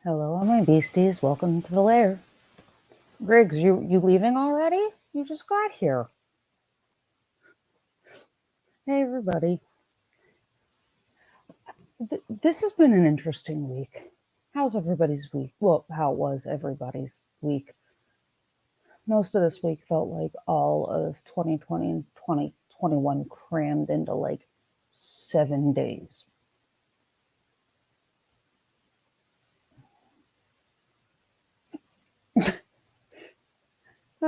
Hello, my beasties. Welcome to the Lair. Griggs, you leaving already? You just got here. Hey, everybody. This has been an interesting week. How's everybody's week? Well, how was everybody's week? Most of this week felt like all of 2020 and 2021 crammed into like 7 days.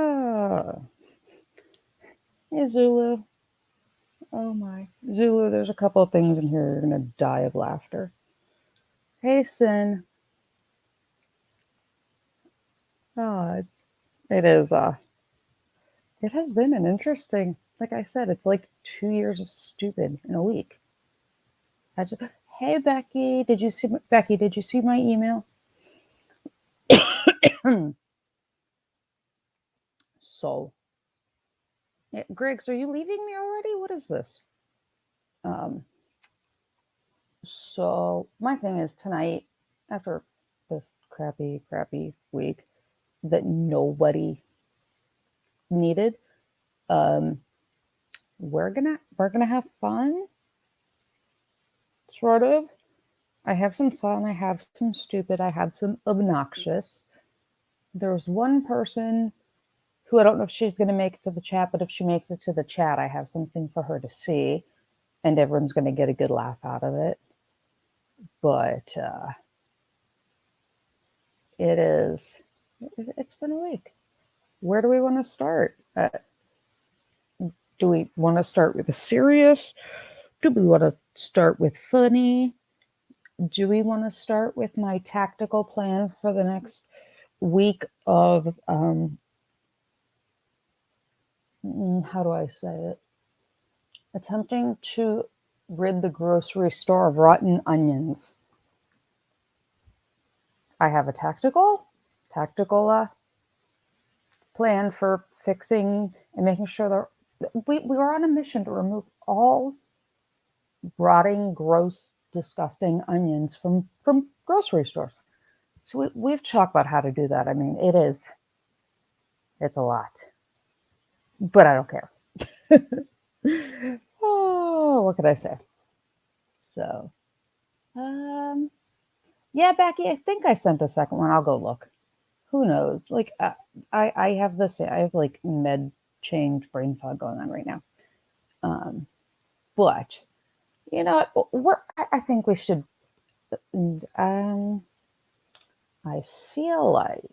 Ah, hey, Zulu. Oh my. Zulu, there's a couple of things in here you're going to die of laughter. Hey, Sin. Ah, it is, it has been an interesting, like I said, it's like 2 years of stupid in a week. Hey, Becky, did you see my email? So, yeah, Griggs, are you leaving me already? What is this? Um, so my thing is tonight, after this crappy week that nobody needed, um, we're gonna have fun, sort of. I have some fun. I have some stupid. I have some obnoxious. There's one person who I don't know if she's going to make it to the chat, but if she makes it to the chat, I have something for her to see, and everyone's going to get a good laugh out of it. But it's been a week. Where do we want to start? Do we want to start with the serious? Do we want to start with funny? Do we want to start with my tactical plan for the next week of how do I say it? Attempting to rid the grocery store of rotten onions. I have a tactical plan for fixing and making sure that we are on a mission to remove all rotting, gross, disgusting onions from grocery stores. So we've talked about how to do that. I mean, it's a lot, but I don't care. Oh, what could I say? So, yeah, Becky, I think I sent a second one. I'll go look. Who knows? Like, I have this. I have like med change brain fog going on right now. But you know, I think we should. I feel like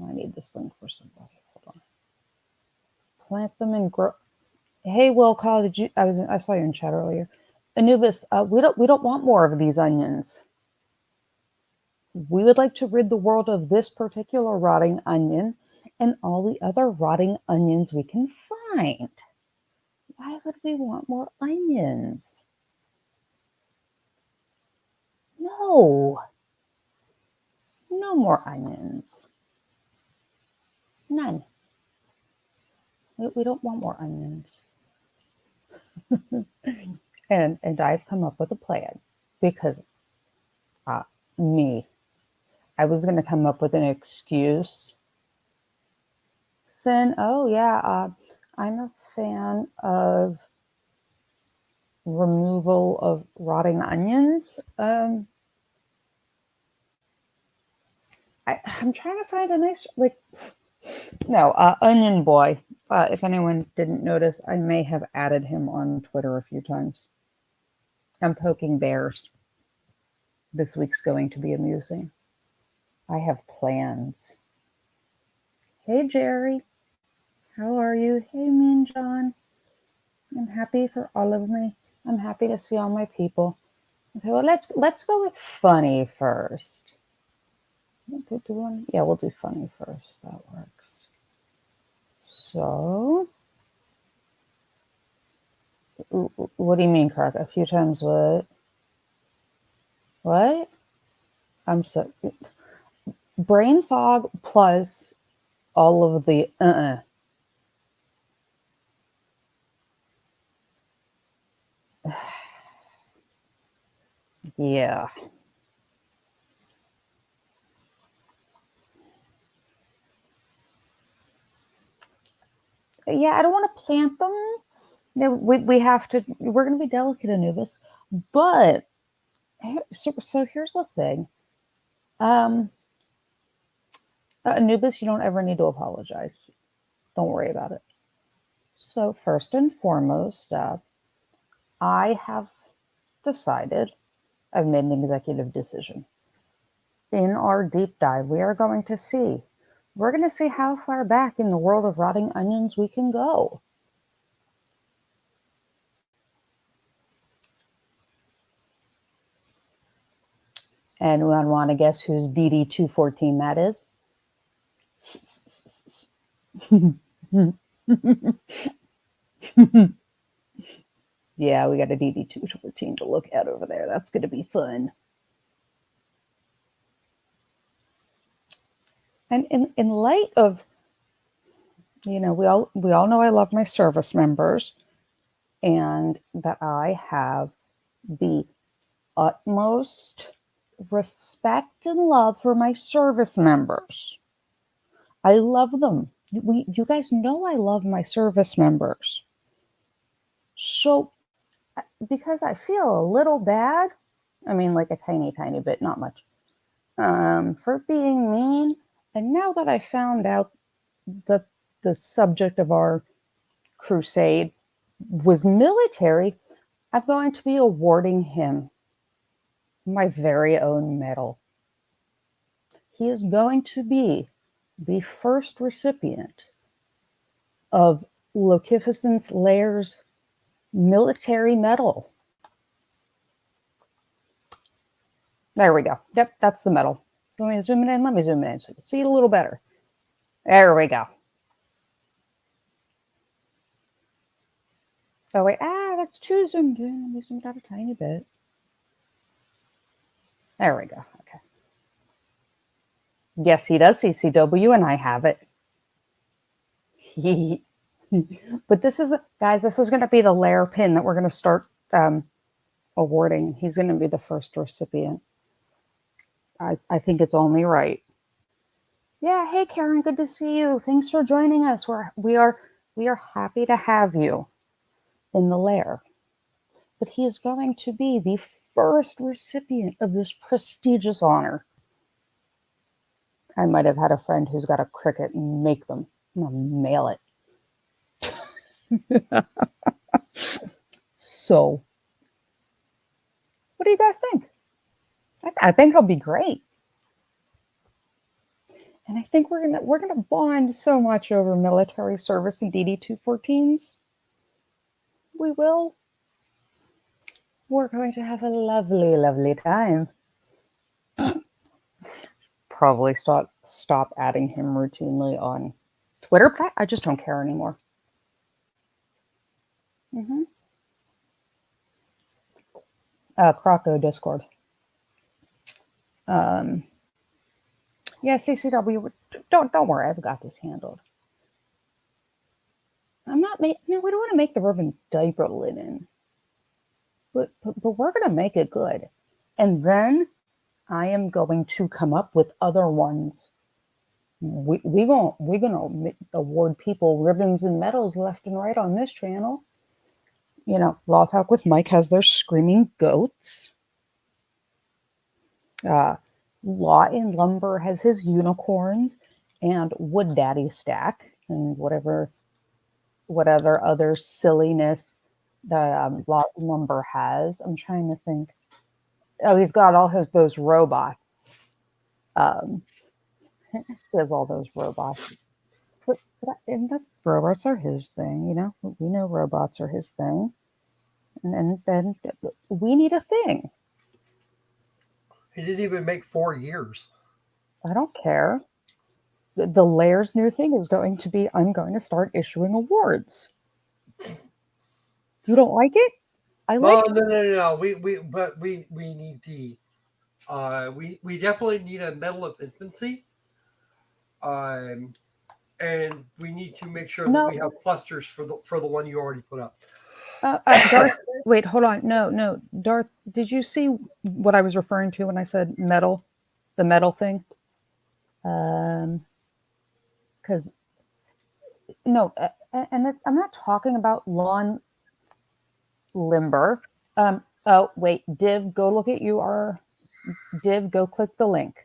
I need this thing for somebody. Hold on. Plant them and grow. Hey, Will, Call, did you? I saw you in chat earlier. Anubis, we don't want more of these onions. We would like to rid the world of this particular rotting onion and all the other rotting onions we can find. Why would we want more onions? No. No more onions. None. We don't want more onions. and I've come up with a plan because I was going to come up with an excuse. Sin, oh yeah, I'm a fan of removal of rotting onions. I'm trying to find a nice, like, no, Onion Boy. If anyone didn't notice, I may have added him on Twitter a few times. I'm poking bears. This week's going to be amusing. I have plans. Hey, Jerry. How are you? Hey, Mean John. I'm happy for all of me. I'm happy to see all my people. Okay, well, let's go with funny first. Yeah, we'll do funny first. That works. So, what do you mean, Crack? A few times what? What? I'm so brain fog plus all of the Yeah. Yeah, I don't want to plant them. No, we have to. We're going to be delicate, Anubis. But so here's the thing. Um, Anubis, you don't ever need to apologize. Don't worry about it. So first and foremost, I have decided. I've made an executive decision. In our deep dive, we are going to see. We're going to see how far back in the world of rotting onions we can go. Anyone want to guess whose DD214 that is? Yeah, we got a DD214 to look at over there. That's going to be fun. And in light of, we all know I love my service members, and that I have the utmost respect and love for my service members. I love them. You guys know I love my service members. So, because I feel a little bad, I mean, like a tiny, tiny bit, not much, for being mean. And now that I found out that the subject of our crusade was military, I'm going to be awarding him my very own medal. He is going to be the first recipient of Lokificentyt Lair's military medal. There we go. Yep, that's the medal. You want me to zoom it in? Let me zoom it in so you can see it a little better. There we go. Oh, wait. That's too zoomed in. Let me zoom it out a tiny bit. There we go. Okay. Yes, he does CCW, and I have it. But this is, guys, this is going to be the Lair pin that we're going to start awarding. He's going to be the first recipient. I think it's only right. Yeah, hey Karen, good to see you. Thanks for joining us. We are happy to have you in the Lair. But he is going to be the first recipient of this prestigious honor. I might have had a friend who's got a Cricut and make them. I'm gonna mail it. So, what do you guys think? I think it'll be great. And I think we're gonna bond so much over military service and DD214s. We will. We're going to have a lovely, lovely time. Probably stop adding him routinely on Twitter, but I just don't care anymore. Croco Discord. Yeah, CCW. Don't worry, I've got this handled. I'm not we don't want to make the ribbon diaper linen, but we're gonna make it good, and then I am going to come up with other ones. We're gonna award people ribbons and medals left and right on this channel. Law Talk with Mike has their screaming goats. Law in Lumber has his unicorns, and Wood Daddy Stack, and whatever other silliness the Law in Lumber has. I'm trying to think. Oh, he's got all those robots. He has all those robots. And the robots are his thing, We know robots are his thing. And then we need a thing. He didn't even make 4 years. I don't care. The Lair's new thing is going to be, I'm going to start issuing awards. You don't like it? I like it. No. We need the we definitely need a Medal of Infancy. And we need to make sure that we have clusters for the one you already put up. Darth, wait, hold on. No. Darth, did you see what I was referring to when I said medal? The medal thing? Because no, I'm not talking about lawn limber. Oh, wait, Div, go look at Div, go click the link.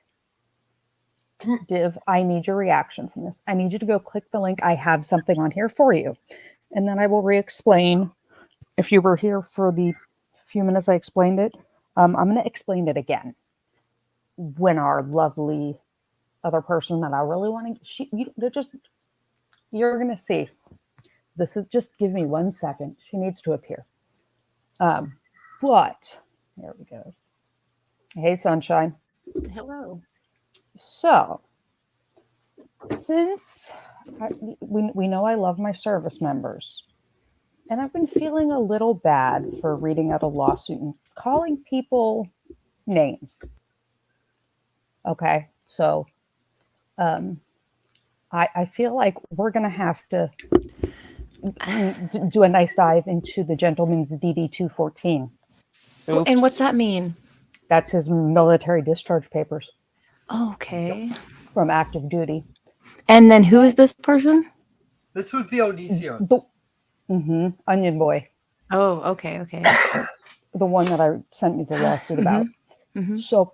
Div, I need your reaction from this. I need you to go click the link. I have something on here for you. And then I will re-explain. If you were here for the few minutes I explained it, I'm going to explain it again when our lovely other person that I really want to, you're going to see. This is, just give me 1 second. She needs to appear. But there we go. Hey, Sunshine. Hello. So, since we know I love my service members, and I've been feeling a little bad for reading out a lawsuit and calling people names. Okay, so I feel like we're going to have to do a nice dive into the gentleman's DD 214. Oops. And what's that mean? That's his military discharge papers. Okay. From active duty. And then who is this person? This would be Onision. Onion Boy. Oh, okay. The one that I sent you the lawsuit about. So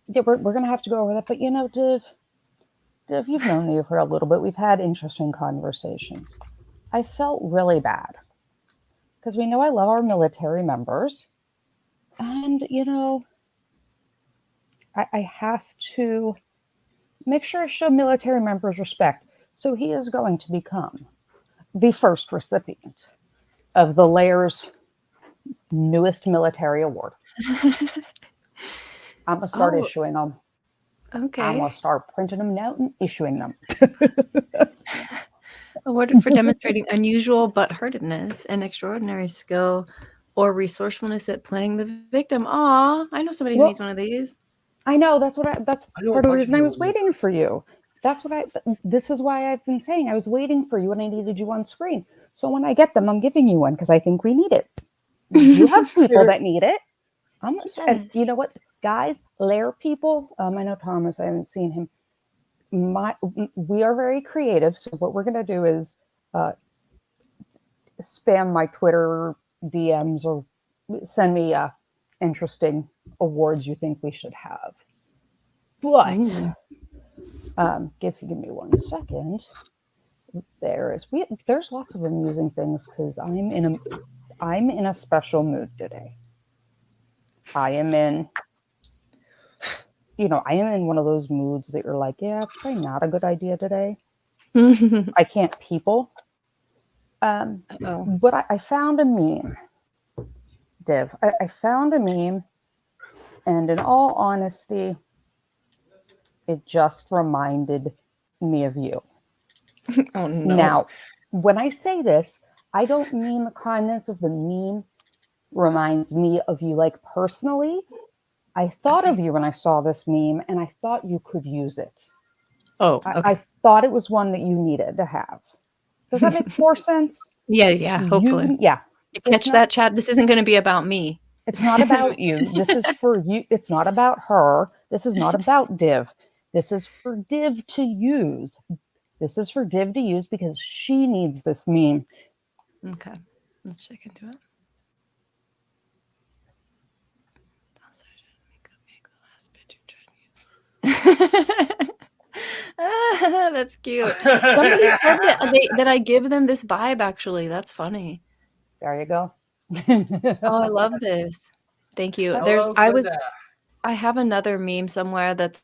yeah, we're going to have to go over that. But you know, Div, you've known me for a little bit. We've had interesting conversations. I felt really bad because we know I love our military members. And, you know, I have to make sure I show military members respect. So he is going to become the first recipient of the Lair's newest military award. I'm going to start issuing them. Okay. I'm going to start printing them out and issuing them. Awarded for demonstrating unusual but-heartedness and extraordinary skill or resourcefulness at playing the victim. Aw, I know somebody who needs one of these. I know, that's part of the reason I was waiting for you. This is why I've been saying I was waiting for you and I needed you on screen. So when I get them, I'm giving you one because I think we need it. You have people that need it. And you know what, guys, Lair people, I know Thomas, I haven't seen him. We are very creative. So what we're going to do is spam my Twitter DMs or send me interesting awards you think we should have. But if you give me 1 second, there's lots of amusing things because I'm in a special mood today. I am in one of those moods that you're like, yeah, it's probably not a good idea today. I can't people. But I found a meme, Div. I found a meme, and in all honesty, it just reminded me of you. Oh, no. Now, when I say this, I don't mean the kindness of the meme reminds me of you, like personally. I thought of you when I saw this meme, and I thought you could use it. Oh, okay. I thought it was one that you needed to have. Does that make more sense? Yeah, hopefully. You catch that, chat? This isn't going to be about me. It's not about you. This is for you. It's not about her. This is not about Div. This is for Div to use. This is for Div to use because she needs this meme. Okay, let's check into it. That's cute. Somebody said that I give them this vibe, actually. That's funny. There you go. Oh, I love this. Thank you. I have another meme somewhere that's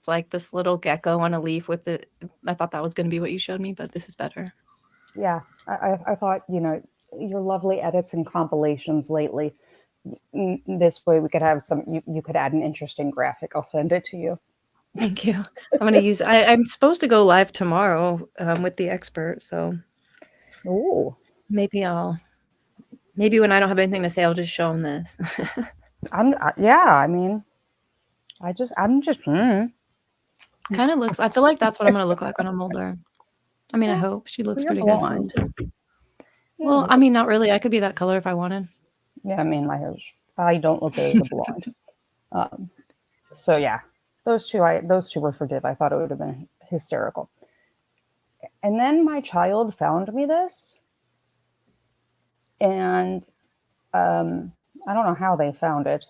like this little gecko on a leaf with it. I thought that was going to be what you showed me, but this is better. Yeah, I thought, your lovely edits and compilations lately. This way we could have you could add an interesting graphic. I'll send it to you. Thank you. I'm going to use, I'm supposed to go live tomorrow with the expert. So maybe when I don't have anything to say, I'll just show them this. I'm just kind of looks, I feel like that's what I'm going to look like when I'm older. I mean, I hope she looks pretty good. Well, I mean, not really. I could be that color if I wanted. Yeah, I mean, I don't look good as a blonde. So yeah, those two were for Div. I thought it would have been hysterical. And then my child found me this, and I don't know how they found it,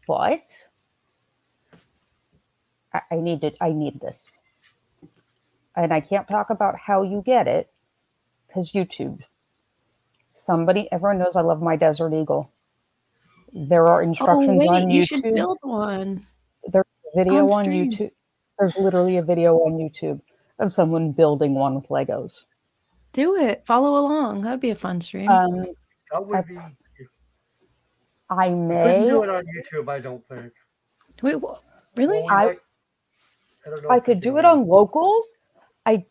but I need this, and I can't talk about how you get it because YouTube. Everyone knows I love my Desert Eagle. There are Oh, instructions on wait, you should YouTube. build one There's a video on on stream. YouTube. There's literally a video on YouTube of someone building one with Legos. Do it. Follow along. That'd be a fun stream. That would be. I You couldn't may. do it on YouTube, I don't think. Wait, what? Really? Well, I don't know. I if you could do can. it on locals. I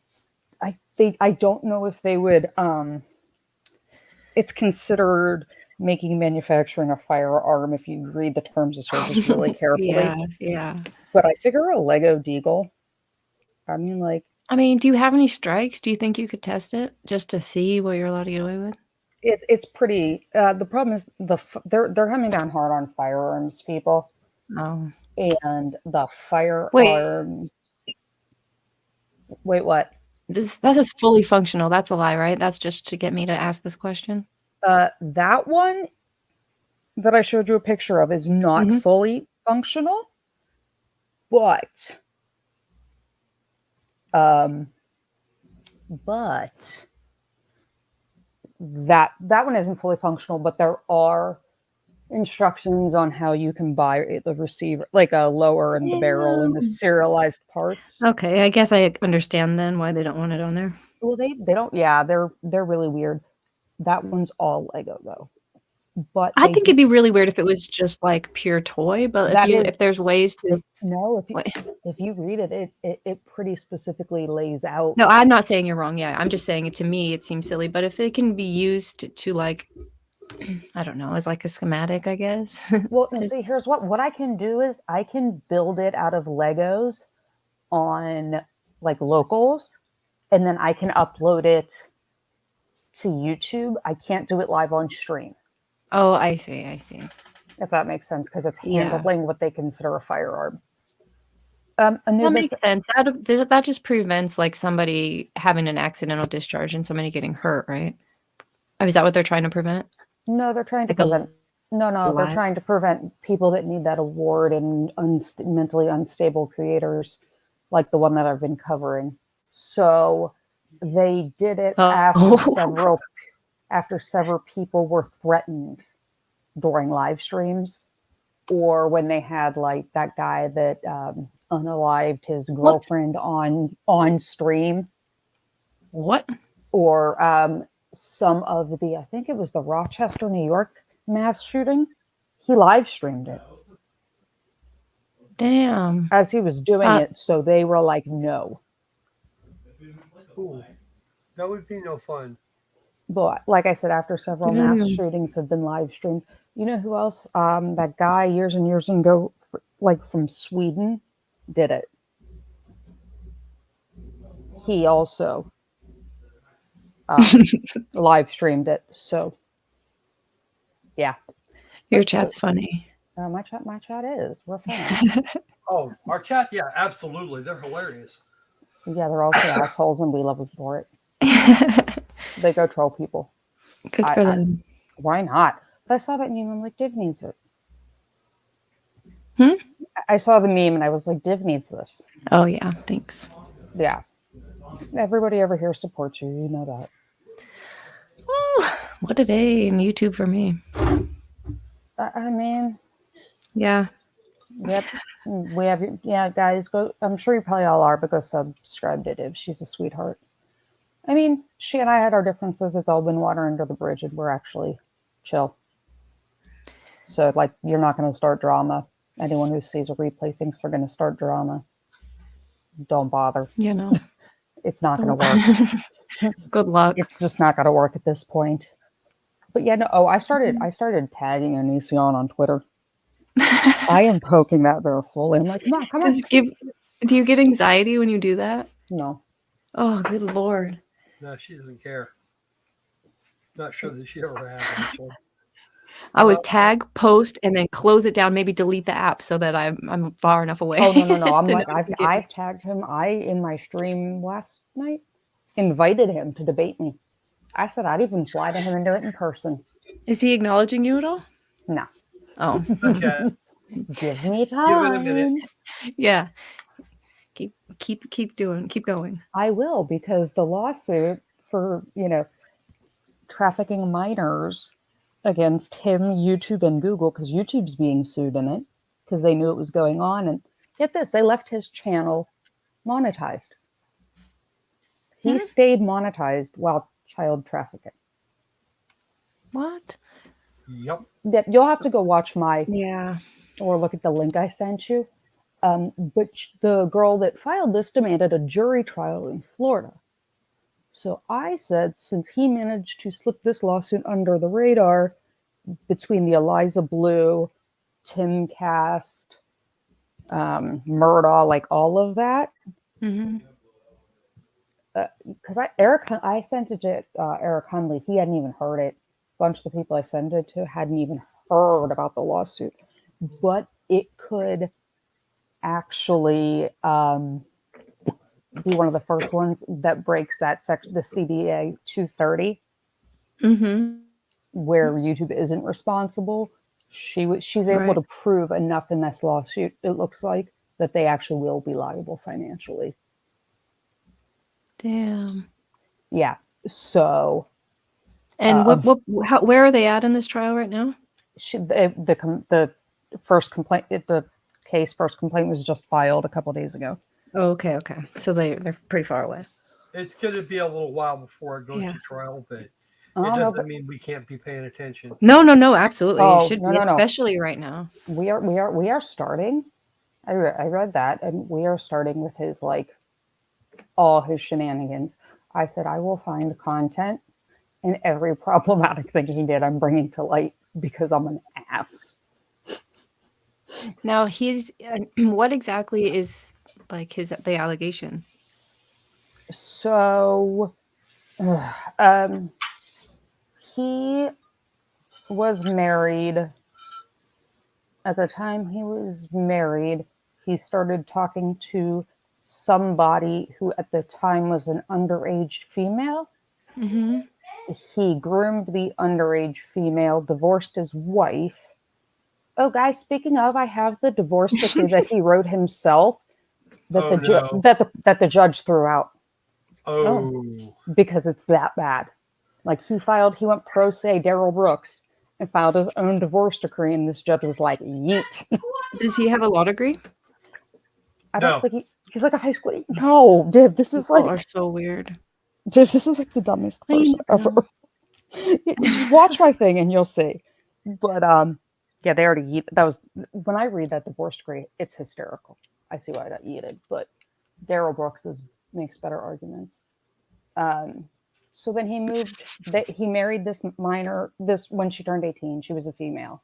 think I don't know if they would. It's considered making manufacturing a firearm if you read the terms of service really carefully. Yeah. But I figure a Lego Deagle. I mean, like. I mean, do you have any strikes? Do you think you could test it just to see what you're allowed to get away with? It's pretty. The problem is they're coming down hard on firearms people. Oh. And the firearms. Wait, what? That is fully functional. That's a lie, right? That's just to get me to ask this question. That one that I showed you a picture of is not fully functional, but that one isn't fully functional. But there are instructions on how you can buy the receiver, like a lower in the barrel and the serialized parts. Okay, I guess I understand then why they don't want it on there. Well, they don't. Yeah, they're really weird. That one's all Lego though. But I think it'd be really weird if it was just like pure toy. But if there's ways to if you read it, it pretty specifically lays out. No, I'm not saying you're wrong. Yeah, I'm just saying to me it seems silly. But if it can be used to like, I don't know, as like a schematic, I guess. Well, no, see, here's what I can do is I can build it out of Legos on like locals, and then I can upload it to YouTube. I can't do it live on stream. Oh, I see. If that makes sense, because it's handling what they consider a firearm. That makes sense. That just prevents like somebody having an accidental discharge and somebody getting hurt, right? Oh, is that what they're trying to prevent? No, they're trying to prevent. They're trying to prevent people that need that award and mentally unstable creators, like the one that I've been covering. So they did it after several people were threatened during live streams, or when they had like that guy that unalived his girlfriend on stream. What? Or some of the, I think it was the Rochester, New York mass shooting. He live streamed it. Damn. As he was doing it, so they were like, no. Ooh, that would be no fun. But like I said, after several mass shootings have been live streamed, you know who else? That guy years and years ago, like from Sweden, did it. He also live streamed it. So, yeah. Your chat's funny. My chat is. We're fun. Oh, our chat? Yeah, absolutely. They're hilarious. Yeah, they're also assholes, and we love them for it. They go troll people. Good for them. Why not? But I saw that meme. I'm like, Div needs it. I saw the meme, and I was like, Div needs this. Oh yeah, thanks. Yeah. Everybody over here supports you. You know that. Oh, what a day in YouTube for me. I mean, yeah. Yep. We have, guys, go. I'm sure you probably all are, but go subscribe to Div. She's a sweetheart. I mean, she and I had our differences. It's all been water under the bridge, and we're actually chill. So, like, you're not going to start drama. Anyone who sees a replay thinks they're going to start drama. Don't bother. You know. It's not going to work. Good luck. It's just not going to work at this point. But yeah, no. Oh, I started tagging Onision on Twitter. I am poking that bear fully. I'm like, come on. Do you get anxiety when you do that? No. Oh, good Lord. No, she doesn't care. Not sure that she ever has, actually. I would tag, post, and then close it down, maybe delete the app so that I'm far enough away. Oh no! I'm to like know to get I've tagged him. In my stream last night invited him to debate me. I said I'd even fly to him and do it in person. Is he acknowledging you at all? No. Oh, Okay. Give me Give it a time. minute. yeah. Keep going. I will, because the lawsuit for, trafficking minors against him, YouTube, and Google, because YouTube's being sued in it because they knew it was going on. And get this, they left his channel monetized. He stayed monetized while child trafficking. What? Yep. You'll have to go watch Yeah. or look at the link I sent you. But the girl that filed this demanded a jury trial in Florida. So I said, since he managed to slip this lawsuit under the radar between the Eliza Blue, Timcast, Murdaugh, like all of that, because I sent it to Eric Hundley. He hadn't even heard it. A bunch of the people I sent it to hadn't even heard about the lawsuit, but it could actually be one of the first ones that breaks that section, the CDA 230, where YouTube isn't responsible. She's able to prove enough in this lawsuit, it looks like, that they actually will be liable financially. Damn. Yeah. So. And where are they at in this trial right now? The first complaint, the first complaint was just filed a couple days ago. Oh, okay. So they're pretty far away. It's going to be a little while before it goes to trial, but it doesn't mean we can't be paying attention. No, absolutely. It should be, especially right now. We are starting. I read that, and we are starting with his all his shenanigans. I said I will find content, and every problematic thing he did, I'm bringing to light because I'm an ass. Now what exactly is the allegation? So, he was married. At the time he was married, he started talking to somebody who at the time was an underage female. He groomed the underage female, divorced his wife. Oh, guys, speaking of, I have the divorce decree that he wrote himself that the judge threw out. Because it's that bad. He went pro se, Daryl Brooks, and filed his own divorce decree, and this judge was like, yeet. Does he have a law degree? I don't think he's like a high school. No, Div, this is People are so weird. Div, this is like the dumbest person ever. Just watch my thing and you'll see. But yeah, they already yeeted. That was when I read that divorce decree, it's hysterical. I see why I got yeeted, but Daryl Brooks makes better arguments. So then he married this minor, when she turned 18, she was a female.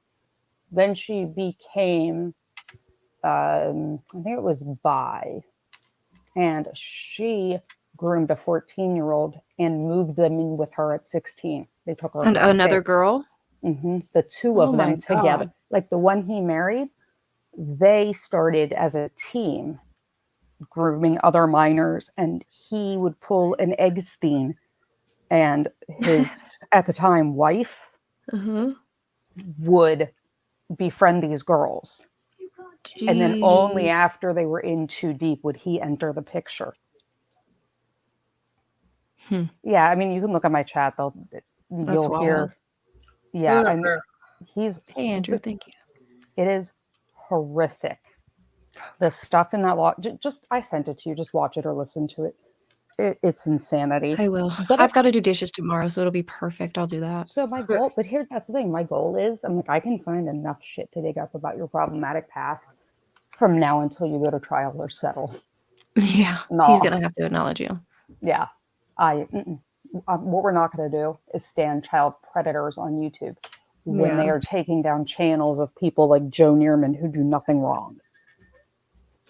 Then she became, I think it was bi, and she groomed a 14-year-old and moved them in with her at 16. They took her. And another girl? The two of them together. Like the one he married, they started as a team grooming other minors, and he would pull an Eggstein, and his at the time wife would befriend these girls. Jeez. And then only after they were in too deep would he enter the picture. Yeah, I mean, you can look at my chat, you'll hear. Yeah, and Hey, Andrew, thank you. It is horrific. The stuff in that law, I sent it to you. Just watch it or listen to it. It's insanity. I will. But I've got to do dishes tomorrow, so it'll be perfect. I'll do that. So my goal, that's the thing. My goal is, I can find enough shit to dig up about your problematic past from now until you go to trial or settle. Yeah, he's gonna have to acknowledge you. Yeah, what we're not going to do is stand child predators on YouTube when they are taking down channels of people like Joe Neerman who do nothing wrong.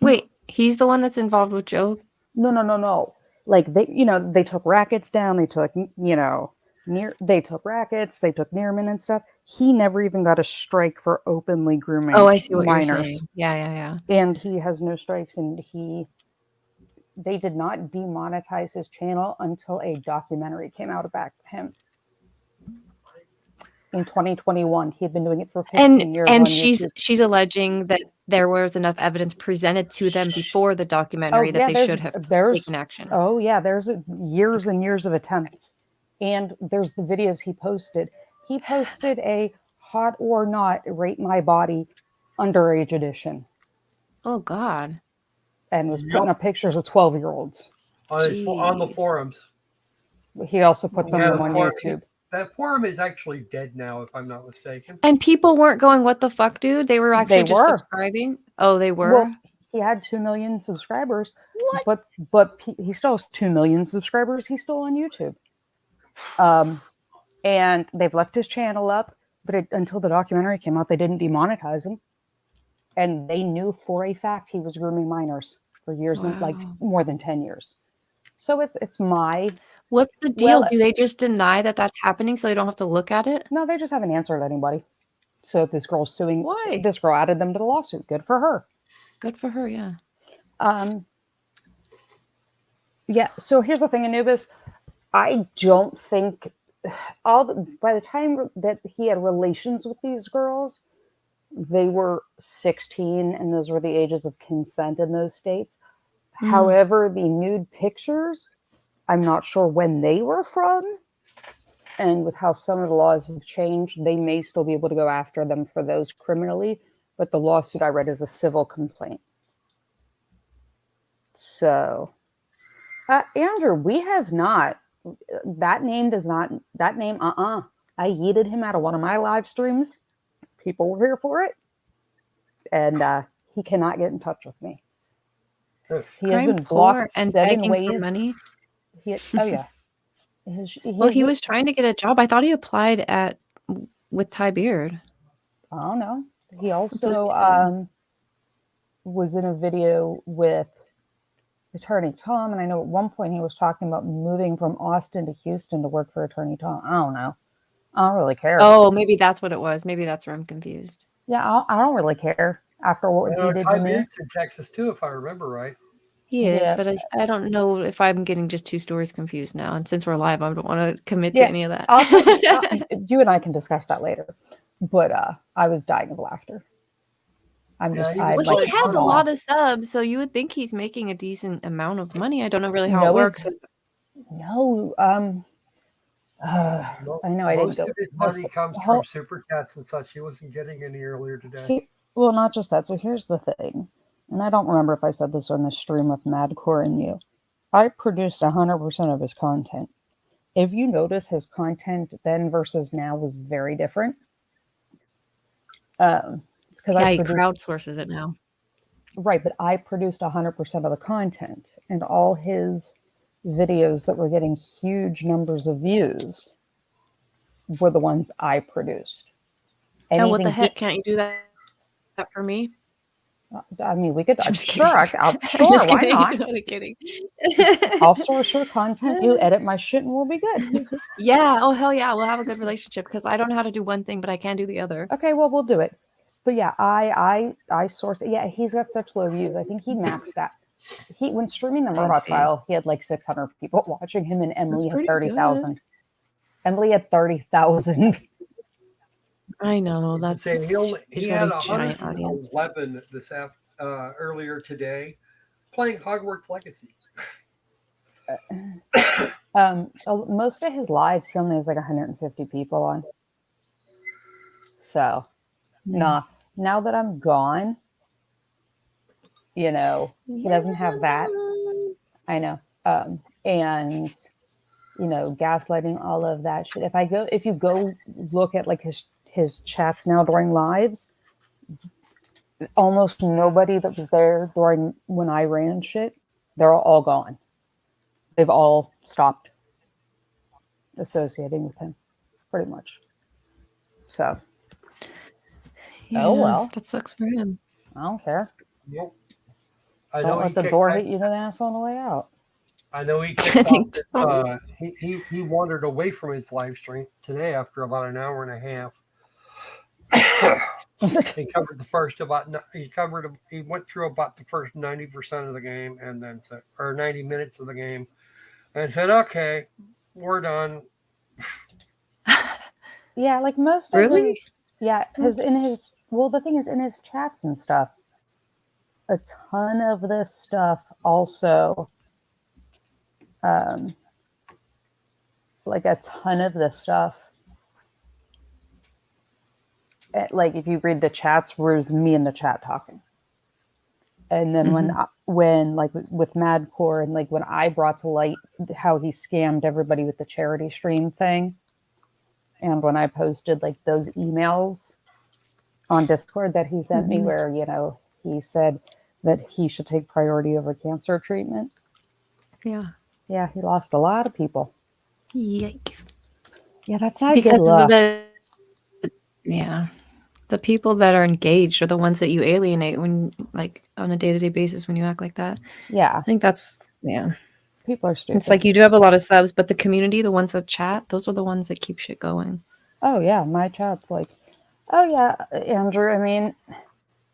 Wait, he's the one that's involved with Joe? No. Like they took Rackets down. They took, They took rackets, they took nearmen and stuff. He never even got a strike for openly grooming Oh, I see what minors. you're saying. Yeah. And he has no strikes, and they did not demonetize his channel until a documentary came out about him. In 2021, he had been doing it for 15 years. And on she's YouTube. alleging that there was enough evidence presented to them before the documentary that they should have taken action. Oh yeah, there's years and years of attempts, and there's the videos he posted. He posted a hot or not rape my body underage edition. Oh God! And was putting up pictures of 12-year-olds on the forums. He also put them on YouTube. That forum is actually dead now, if I'm not mistaken. And people weren't going, "What the fuck, dude?" They were actually just subscribing. Oh, they were. Well, he had 2 million subscribers. What? But he still has 2 million subscribers. He's still on YouTube. And they've left his channel up, but until the documentary came out, they didn't demonetize him. And they knew for a fact he was grooming minors for years, like more than 10 years. So it's my... What's the deal? Do they just deny that that's happening so they don't have to look at it? No, they just haven't answered anybody. So this girl's suing. Why? This girl added them to the lawsuit. Good for her. Good for her, yeah. Yeah, so here's the thing, Anubis. I don't think by the time that he had relations with these girls, they were 16, and those were the ages of consent in those states. However, the nude pictures, I'm not sure when they were from, and with how some of the laws have changed, they may still be able to go after them for those criminally, but the lawsuit I read is a civil complaint. So, Andrew, we have not, I yeeted him out of one of my live streams. People were here for it, and he cannot get in touch with me. He has been blocked and 7 ways. For money. Oh yeah. He was trying to get a job. I thought he applied with Ty Beard. I don't know. He also was in a video with Attorney Tom, and I know at one point he was talking about moving from Austin to Houston to work for Attorney Tom. I don't know. I don't really care. Oh, maybe that's what it was. Maybe that's where I'm confused. Yeah, I don't really care after what he did to me. Beard's in Texas too, if I remember right. He is, but I don't know if I'm getting just 2 stories confused now. And since we're live, I don't want to commit to any of that. You and I can discuss that later. But I was dying of laughter. He has a lot of subs, so you would think he's making a decent amount of money. I don't know really how it works. No, I know I didn't go. Most of his money comes from super chats and such. He wasn't getting any earlier today. Well, not just that. So here's the thing, and I don't remember if I said this on the stream with Madcore and you. I produced 100% of his content. If you notice, his content then versus now was very different. It's because he crowdsources it now. Right, but I produced 100% of the content, and all his videos that were getting huge numbers of views were the ones I produced. And what the heck? Can't you do that for me? I mean, we could. Sure, why not? I'm totally kidding. I'll source your content. You edit my shit, and we'll be good. Yeah. Oh hell yeah, we'll have a good relationship because I don't know how to do one thing, but I can do the other. Okay, well we'll do it. But yeah, I source. Yeah, he's got such low views. I think he maxed that. When streaming the Murdoch File, he had like 600 people watching him, and Emily had 30,000. Emily had 30,000. I know that's. He had 111 earlier today, playing Hogwarts Legacy. Most of his lives, he only has like 150 people on. So, now that I'm gone, he doesn't have that. I know. And gaslighting, all of that shit. If you go look at like his chats now during lives, almost nobody that was there during when I ran shit, they're all gone. They've all stopped associating with him, pretty much. So, oh well, that sucks for him. I don't care. Nope. Don't let the door hit you in the ass on the way out. I know he kicked off this, he wandered away from his live stream today after about an hour and a half. He covered the first he went through about the first 90% of the game and then said, or 90 minutes of the game and said, okay, we're done. Yeah, like most of Really? his, yeah, because the thing is, in his chats and stuff, a ton of this stuff also, like a ton of this stuff, like if you read the chats, where's me in the chat talking. And then when like with Madcore and like when I brought to light how he scammed everybody with the charity stream thing, and when I posted like those emails on Discord that he sent me where, he said that he should take priority over cancer treatment. Yeah. Yeah, he lost a lot of people. Yikes. Yeah, that's not Because good luck. the people that are engaged are the ones that you alienate when, like, on a day-to-day basis when you act like that. Yeah. I think that's, People are stupid. It's like you do have a lot of subs, but the community, the ones that chat, those are the ones that keep shit going. Oh, yeah, my chat's like, oh, yeah, Andrew, I mean,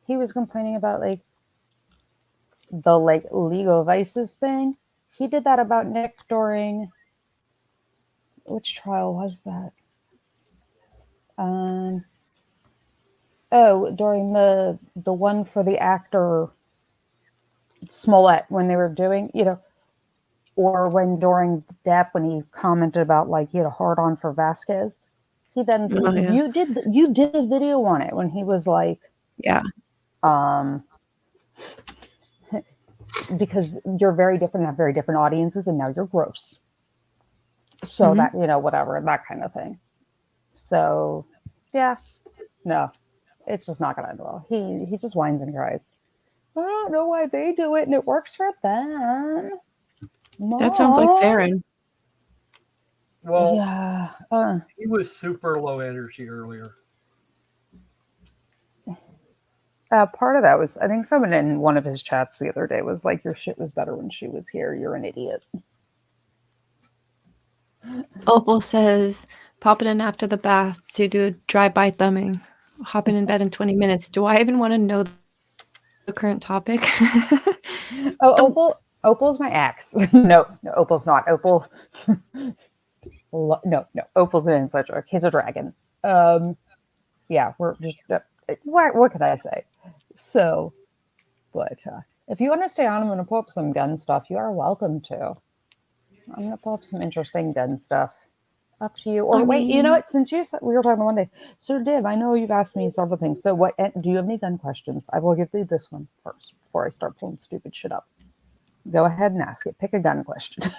he was complaining about, like, the, like, legal vices thing. He did that about Nick during, which trial was that? During the one for the actor Smollett, when they were doing, or when during Depp, when he commented about, like, he had a hard-on for Vasquez. He then, you did a video on it when he was like, because you're very different, have very different audiences, and now you're gross. So that, whatever, that kind of thing. So, yeah, no, it's just not going to end well. He just whines and cries. I don't know why they do it, and it works for them. Mom. That sounds like Farron. Well, yeah, he was super low energy earlier. Part of that was, I think someone in one of his chats the other day was like, your shit was better when she was here. You're an idiot. Opal says, popping in after the bath to do a drive-by thumbing. Hopping in bed in 20 minutes. Do I even want to know the current topic? Opal's my ex. No, Opal's not. Opal. No, Opal's an inside joke. He's a dragon. Yeah, we're just, what can I say? So, but if you want to stay on, I'm going to pull up some gun stuff. You are welcome to. I'm going to pull up some interesting gun stuff. Up to you. Or you know what? Since we were talking one day, so Div, I know you've asked me several things. So do you have any gun questions? I will give you this one first before I start pulling stupid shit up. Go ahead and ask it. Pick a gun question.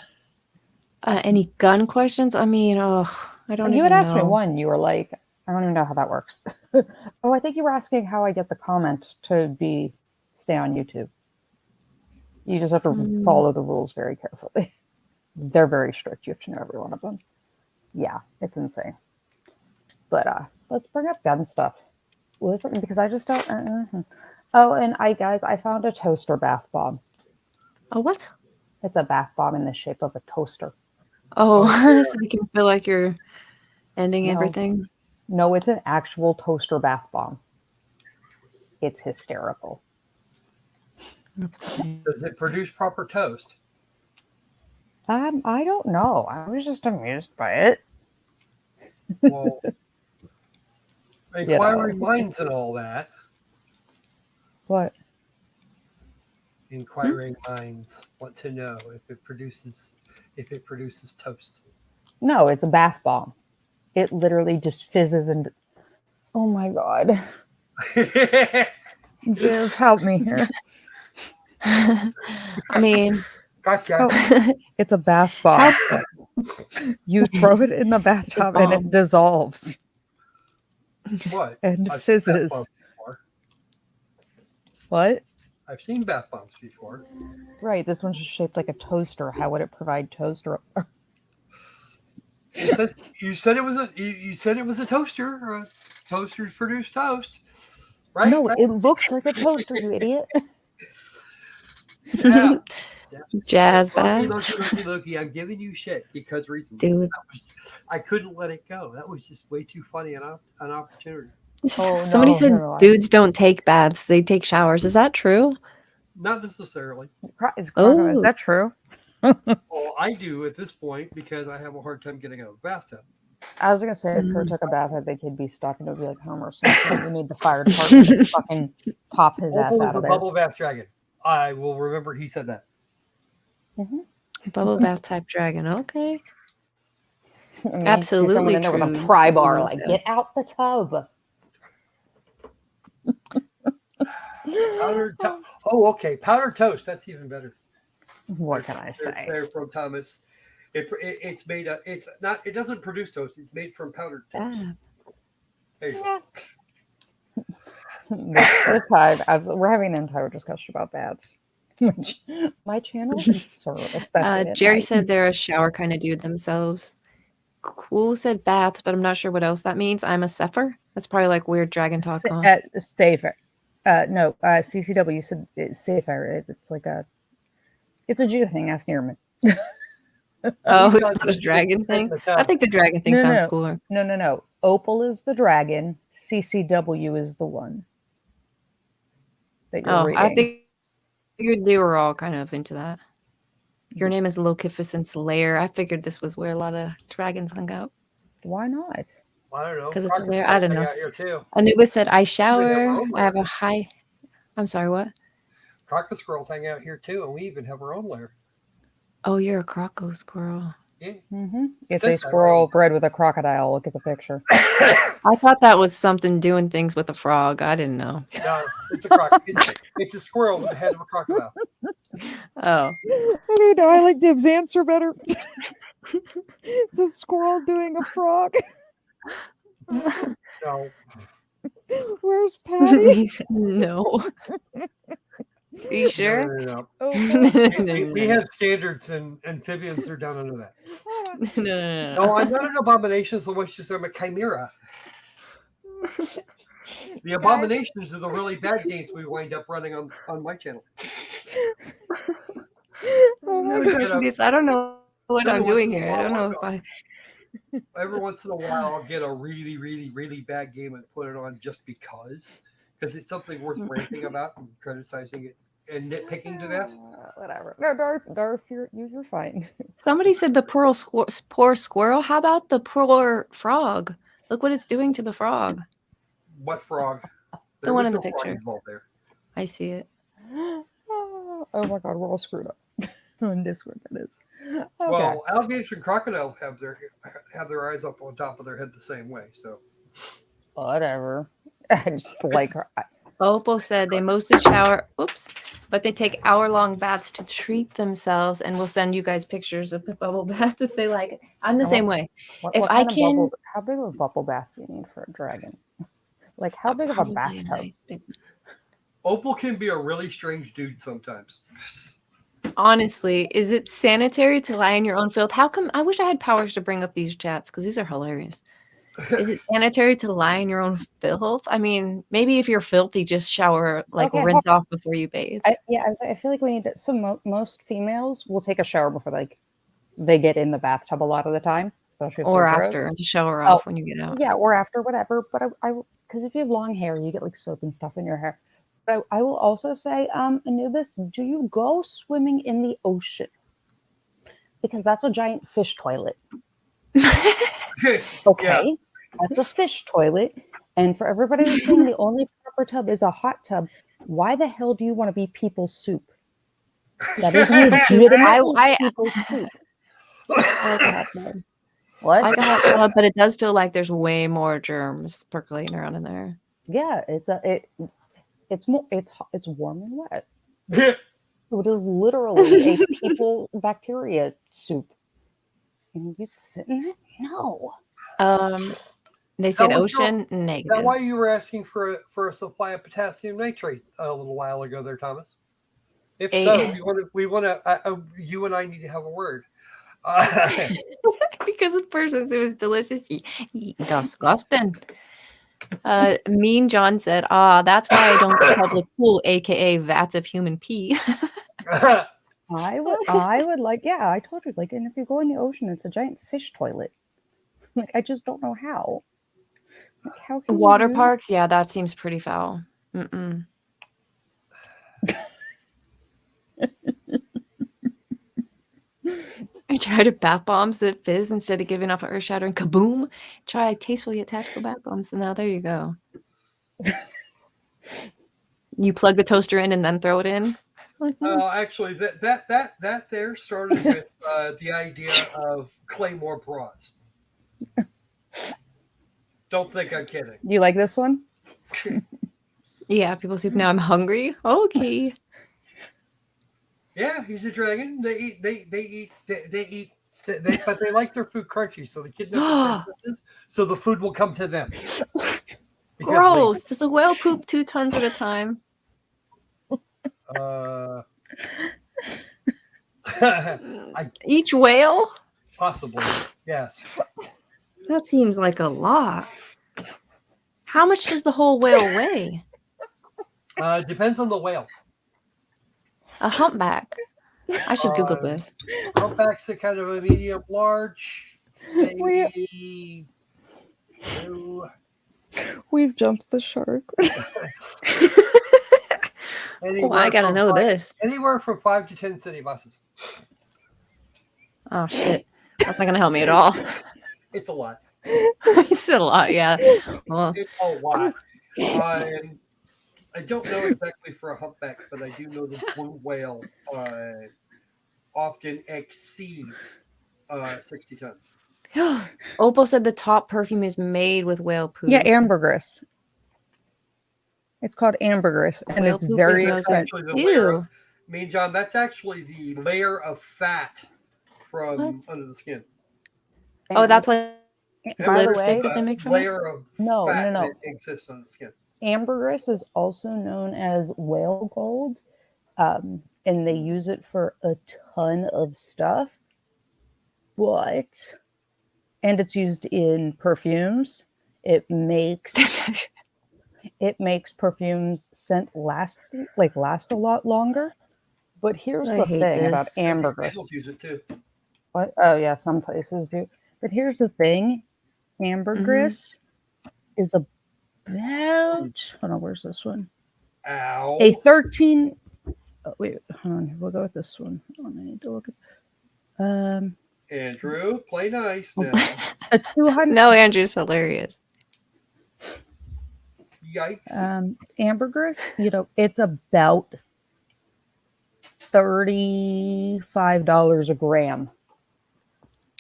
Any gun questions? I mean, I don't know. You had asked me one. You were like, I don't even know how that works. I think you were asking how I get the comment to stay on YouTube. You just have to follow the rules very carefully. They're very strict. You have to know every one of them. Yeah, it's insane. But let's bring up gun stuff. Because I just don't... Oh, and I found a toaster bath bomb. Oh, what? It's a bath bomb in the shape of a toaster. Oh, so you can feel like you're ending everything? No, it's an actual toaster bath bomb. It's hysterical. That's funny. Does it produce proper toast? I don't know. I was just amused by it. Well, inquiring minds and all that. What? Inquiring minds want to know if it produces toast. No, it's a bath bomb. It literally just fizzes and... Oh my god. Div, help me here. I mean... Gotcha. Oh, it's a bath bomb. You throw it in the bathtub and it dissolves. What? And fizzes. What? I've seen bath bombs before. Right, this one's just shaped like a toaster. How would it provide toast? You said it was a toaster. Toasters produce toast, right? No, it looks like a toaster, you idiot. Jazz Loki, bath. Loki, I'm giving you shit because reasons. Dude. I couldn't let it go. That was just way too funny an opportunity. Oh, Somebody no, said no, dudes don't take baths; they take showers. Is that true? Not necessarily. Is Oh, that true? Well, I do at this point because I have a hard time getting out of the bathtub. I was gonna say if Kurt Mm. took a bath, I think he'd be stuck and it would be like Homer Simpson. We need the fire department to fucking pop his ass Opal is out the of there. bubble bath dragon. I will remember he said that. Bubble bath type dragon. Okay. I mean, Absolutely see someone in there with a true, pry bar, Lou like, said. get out the tub. Powdered oh, okay. Powdered toast. That's even better. What can I say? They're from Thomas. It's made. It's not. It doesn't produce toast. It's made from powdered toast. Ah. There you go. We're having an entire discussion about baths. Which my channel is absurd, especially at Jerry night. said they're a shower kind of dude themselves. Cool said bath, but I'm not sure what else that means. I'm a sepher. That's probably like weird dragon talk, huh? Safer. No, CCW said it's safer. It's like it's a Jew thing. Ask Nearman. Oh, it's not a dragon thing? I think the dragon thing sounds cooler. No. Opal is the dragon. CCW is the one that you're reading. I figured they were all kind of into that. Your name is Lokificentyt Lair. I figured this was where a lot of dragons hung out. Why not? I don't know. Because it's a lair. I don't know. Here too. Anubis said, I shower. I have a high. I'm sorry, what? Croco squirrels hang out here too, and we even have our own lair. Oh, you're a croco squirrel. Yeah. Mm-hmm. It's a squirrel bred with a crocodile. Look at the picture. I thought that was something doing things with a frog. I didn't know. No, it's a crocodile. It's a squirrel with the head of a crocodile. Oh. I don't know. I like Div's answer better. The squirrel doing a frog. No. Where's Patty? No. Are you sure? No. Oh, we have standards, and amphibians are down under that. No. No, I'm not an abomination so much as I'm a chimera. The abominations are the really bad games we wind up running on my channel. I don't know what I'm doing here. I don't know if I. Every once in a while, I'll get a really, really, really bad game and put it on just because it's something worth ranting about and criticizing it and nitpicking to death. Whatever. No, Darth, you're fine. Somebody said the poor squirrel. How about the poor frog? Look what it's doing to the frog. What frog? The one in the picture. There. I see it. Oh my God, we're all screwed up. On Discord, that is. Okay. Well, alligators and crocodiles have their eyes up on top of their head the same way. So whatever. I just like her. Opal said they mostly shower. Oops. But they take hour-long baths to treat themselves, and we'll send you guys pictures of the bubble bath if they like it. I'm the same way. How big of a bubble bath do you need for a dragon? Like, how big of a bathtub? Nice Opal can be a really strange dude sometimes. Honestly, is it sanitary to lie in your own filth? How come? I wish I had powers to bring up these chats because these are hilarious. Is it sanitary to lie in your own filth? I mean, maybe if you're filthy, just shower, rinse off before you bathe. I feel like we need to. So most females will take a shower before they get in the bathtub a lot of the time, especially if or after to shower off when you get out. Yeah, or after, whatever. But I because if you have long hair, you get like soap and stuff in your hair. But I will also say, Anubis, do you go swimming in the ocean? Because that's a giant fish toilet. Okay. Yeah. That's a fish toilet. And for everybody who's saying the only proper tub is a hot tub, why the hell do you want to be people's soup? That is legitimately people's soup. I like a hot tub. What? I like a hot tub, but it does feel like there's way more germs percolating around in there. Yeah, it's warm and wet. So it is literally a people bacteria soup. And you sit in it? No. They said ocean negative. Is that why you were asking for a supply of potassium nitrate a little while ago there, Thomas? If so, we want to. You and I need to have a word. Because of persons, it was delicious. Disgusting. Mean John said, that's why I don't do public pool, aka vats of human pee. I would like, yeah, I told you, like, and if you go in the ocean, it's a giant fish toilet. Like, I just don't know how. Like, how can Water you parks? Yeah, that seems pretty foul. Mm-mm. I tried a bath bombs that fizz instead of giving off an earth-shattering kaboom. Try tasteful yet tactical bath bombs. And now there you go. You plug the toaster in and then throw it in. Like, Actually, that there started with the idea of Claymore bras. Don't think I'm kidding. Do you like this one? yeah, people see now I'm hungry. Okay. Yeah, he's a dragon. They eat, but they like their food crunchy, so they kidnap the princesses, so the food will come to them. Gross. Does a whale poop 2 tons at a time? Each whale? Possibly, yes. That seems like a lot. How much does the whole whale weigh? Depends on the whale. A humpback. I should Google this. Humpback's a kind of a medium large. Say, We've jumped the shark. I gotta know this. Anywhere from 5 to 10 city buses. Oh shit. That's not gonna help me at all. It's a lot. It's a lot, yeah. Well, It's a lot. I don't know exactly for a humpback, but I do know the blue whale often exceeds 60 tons. Opal said the top perfume is made with whale poop. Yeah, ambergris. It's called ambergris, and Whale it's poop very is expensive. Ew. Mean John, that's actually the layer of fat from under the skin. Oh, that's like By the lipstick way, that they make from layer of fat that exists on the skin. Ambergris is also known as whale gold, and they use it for a ton of stuff. And it's used in perfumes. It makes perfumes scent last a lot longer. But here's the thing about ambergris. Use it too. What? Oh yeah, some places do. But here's the thing: ambergris is about. Hold on, where's this one? Ow. A 13. Oh, wait, hold on. We'll go with this one. Hold on, I need to look at. Andrew, play nice now. A 200. No, Andrew's hilarious. Yikes. Ambergris, it's about $35 a gram.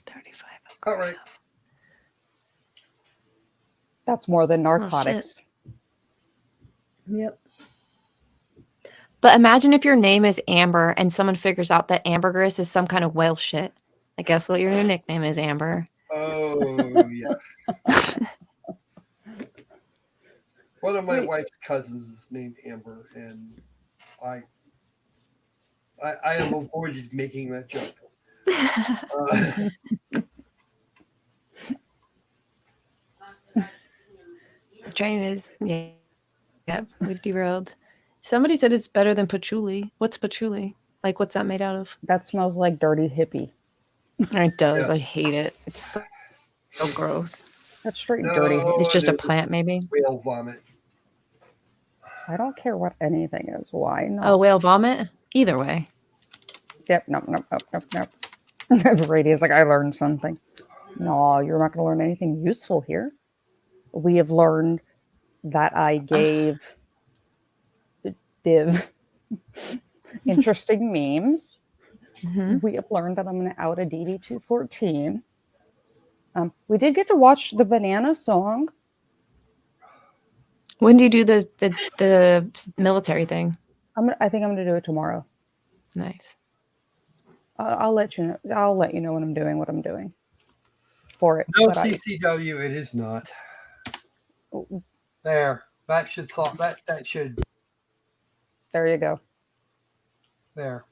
35. All right. That's more than narcotics. Yep. But imagine if your name is Amber and someone figures out that ambergris is some kind of whale shit. I guess what your new nickname is, Amber. Oh, yeah. One of my wife's cousins is named Amber, and I have avoided making that joke. Train is, yeah, we've derailed. Somebody said it's better than patchouli. What's patchouli? Like, what's that made out of? That smells like dirty hippie. It does. Yeah. I hate it. It's so gross. That's straight dirty hippie. It's just a plant, maybe. Whale vomit. I don't care what anything is. Why not? Oh, whale vomit? Either way. Yep. Nope. Brady's like, I learned something. No, you're not going to learn anything useful here. We have learned that I gave Div interesting memes. Mm-hmm. We have learned that I'm going to out a DD214. We did get to watch the Banana Song. When do you do the military thing? I think I'm going to do it tomorrow. Nice. I'll let you know. I'll let you know what I'm doing for it. No CCW, it is not. There. That should solve that. That should. There you go. There.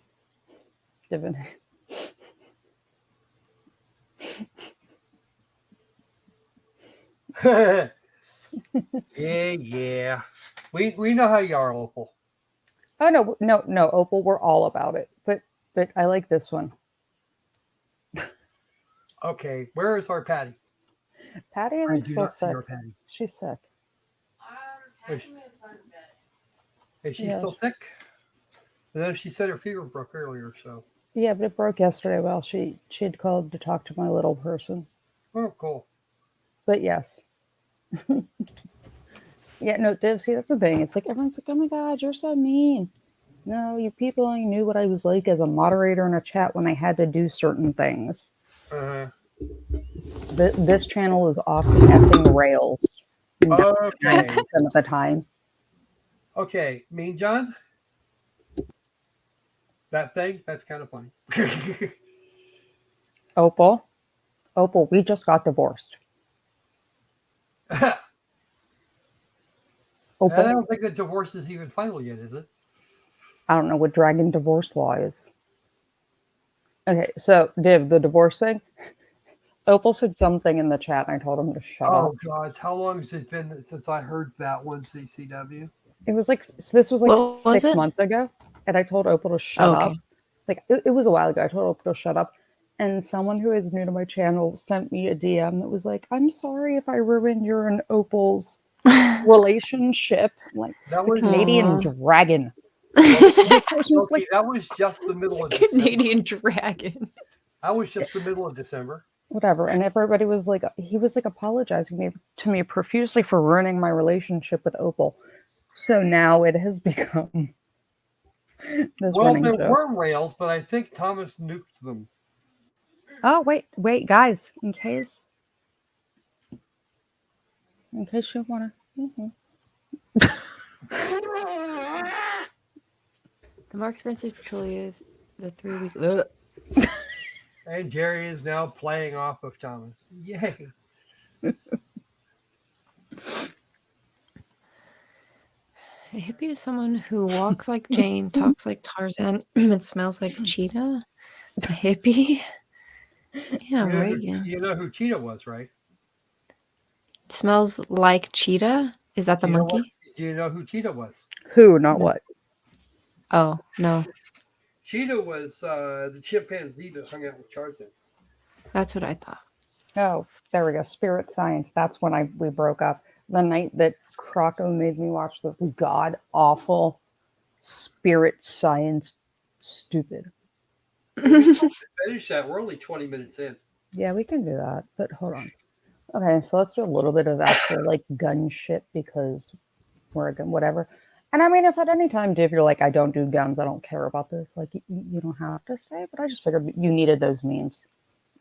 Divin. Yeah. We know how you are, Opal. Oh no, Opal. We're all about it. But but I like this one. Okay, where is our Patty? Patty, I I think, do still not see sick. our Patty. She's sick. Is she Yeah. still sick? And then she said her fever broke earlier, so. Yeah, but it broke yesterday while she had called to talk to my little person. Oh, cool. But yes. Yeah, no, Div, see, that's the thing. It's like everyone's like, oh my God, you're so mean. No, you people only knew what I was like as a moderator in a chat when I had to do certain things. Uh-huh. This channel is off the effing rails. Okay. 90% of the time. Okay, Mean John? That thing? That's kind of funny. Opal, we just got divorced. I Opal, don't think the divorce is even final yet, is it? I don't know what dragon divorce law is. Okay, so Div, the divorce thing. Opal said something in the chat, and I told him to shut up. Oh, God. How long has it been since I heard that one, CCW? It was like, this was like What was 6 it? months ago, and I told Opal to shut up. Okay. Like, it was a while ago. I told Opal to shut up, and someone who is new to my channel sent me a DM that was like, I'm sorry if I ruined your and Opal's relationship. I'm like, That it's a was Canadian Aw. dragon. Loki, Person was Loki, like, that was just the middle of December. Canadian dragon. That was just the middle of December. whatever. And everybody was like, he was like apologizing to me profusely for ruining my relationship with Opal. So now it has become this Well, running there joke. were rails, but I think Thomas nuked them. Oh, wait, guys, in case you want to. The more expensive truly is the 3 week. And Jerry is now playing off of Thomas. Yay. A hippie is someone who walks like Jane, talks like Tarzan, and smells like Cheetah. A hippie? Yeah, Reagan. You know who Cheetah was, right? Smells like Cheetah? Is that the Do you know what- monkey? Do you know who Cheetah was? Who, not No. what? Oh, no. Cheetah was the chimpanzee that hung out with Tarzan. That's what I thought. Oh, there we go. Spirit Science. That's when we broke up. The night that Croco made me watch this god awful Spirit Science stupid. We still have to finish that. We're only 20 minutes in. Yeah, we can do that, but hold on. Okay, so let's do a little bit of actual like gun shit because we're a gun, whatever. And I mean, if at any time, Div, you're like, I don't do guns, I don't care about this, like you don't have to say. But I just figured you needed those memes.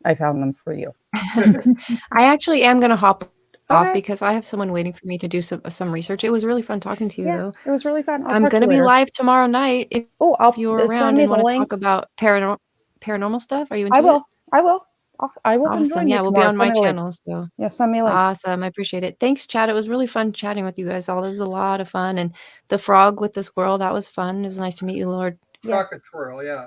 I found them for you. I actually am going to hop off Okay. because I have someone waiting for me to do some research. It was really fun talking to you, Yeah, though. it was really fun. I'm going to be live tomorrow night if Oh, you're send around me and the want to link. talk about paranormal stuff. Are you into I it? will. I will come Awesome. join Yeah, you we'll be tomorrow. on my Send me a link. channel. So Yeah, send me a link. awesome. I appreciate it. Thanks, Chad. It was really fun chatting with you guys all. It was a lot of fun. And the frog with the squirrel, that was fun. It was nice to meet you, Lord. Crockett Squirrel, yeah.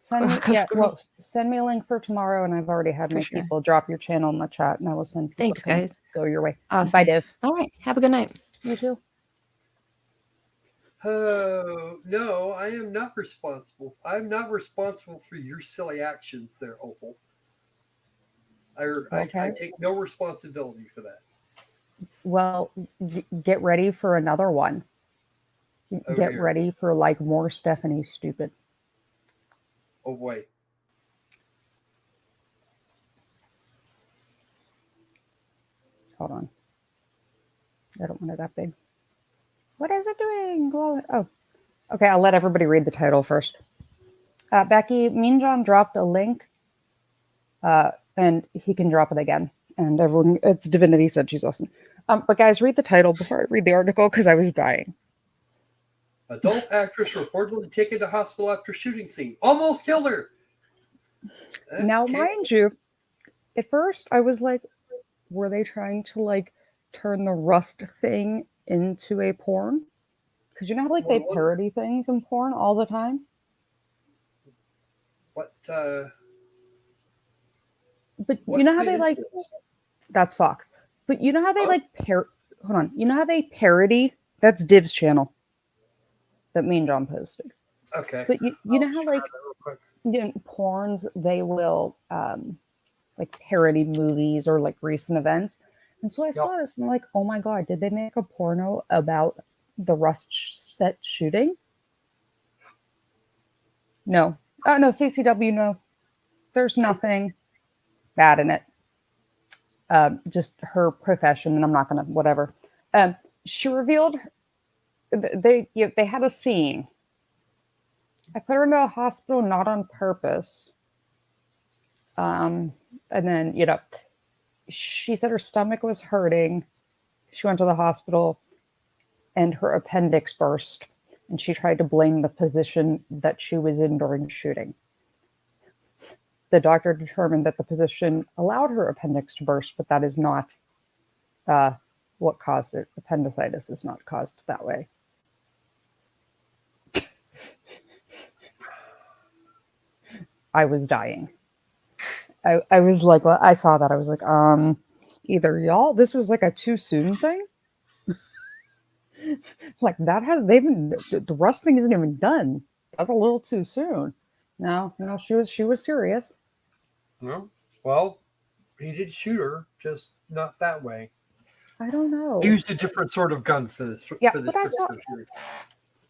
Send me, Croco Squirrel. well, send me a link for tomorrow, and I've already had For my sure. people drop your channel in the chat, and I will send people Thanks, to come guys. go your way. Awesome. Bye, Div. All right. Have a good night. You too. Oh, no, I am not responsible. I'm not responsible for your silly actions there, Opal. I Okay. take no responsibility for that. Well, get ready for another one. Oh, Get dear. ready for like more Stephanie stupid. Oh, boy. Hold on. I don't want it that big. What is it doing? Oh, okay. I'll let everybody read the title first. Becky, Mean John dropped a link, and he can drop it again. And everyone, it's Divinity said she's awesome. But guys, read the title before I read the article because I was dying. Adult actress reportedly taken to hospital after shooting scene. Almost killed her. Now, Okay. mind you, at first I was like, were they trying to like turn the Rust thing into a porn? Because you know how like they parody things in porn all the time? What? But you know how they like, that's Fox. But you know how they like hold on. You know how they parody? That's Div's channel that Mean John posted. Okay. But you know how like porns, they will like parody movies or like recent events. And so I saw this and I'm like, oh my God, did they make a porno about the Rust set shooting? No. Oh, no, CCW, no. There's nothing bad in it. Just her profession, and I'm not going to, whatever. She revealed they had a scene. I put her in a hospital not on purpose. And then, she said her stomach was hurting. She went to the hospital and her appendix burst. And she tried to blame the position that she was in during shooting. The doctor determined that the position allowed her appendix to burst, but that is not what caused it. Appendicitis is not caused that way. I was dying. I was like, well, I saw that. I was like, either y'all, this was like a too soon thing. Like the Rust thing isn't even done. That's a little too soon. No, she was serious. No, well, he did shoot her, just not that way. I don't know. He used a different sort of gun for this. Yeah, for this but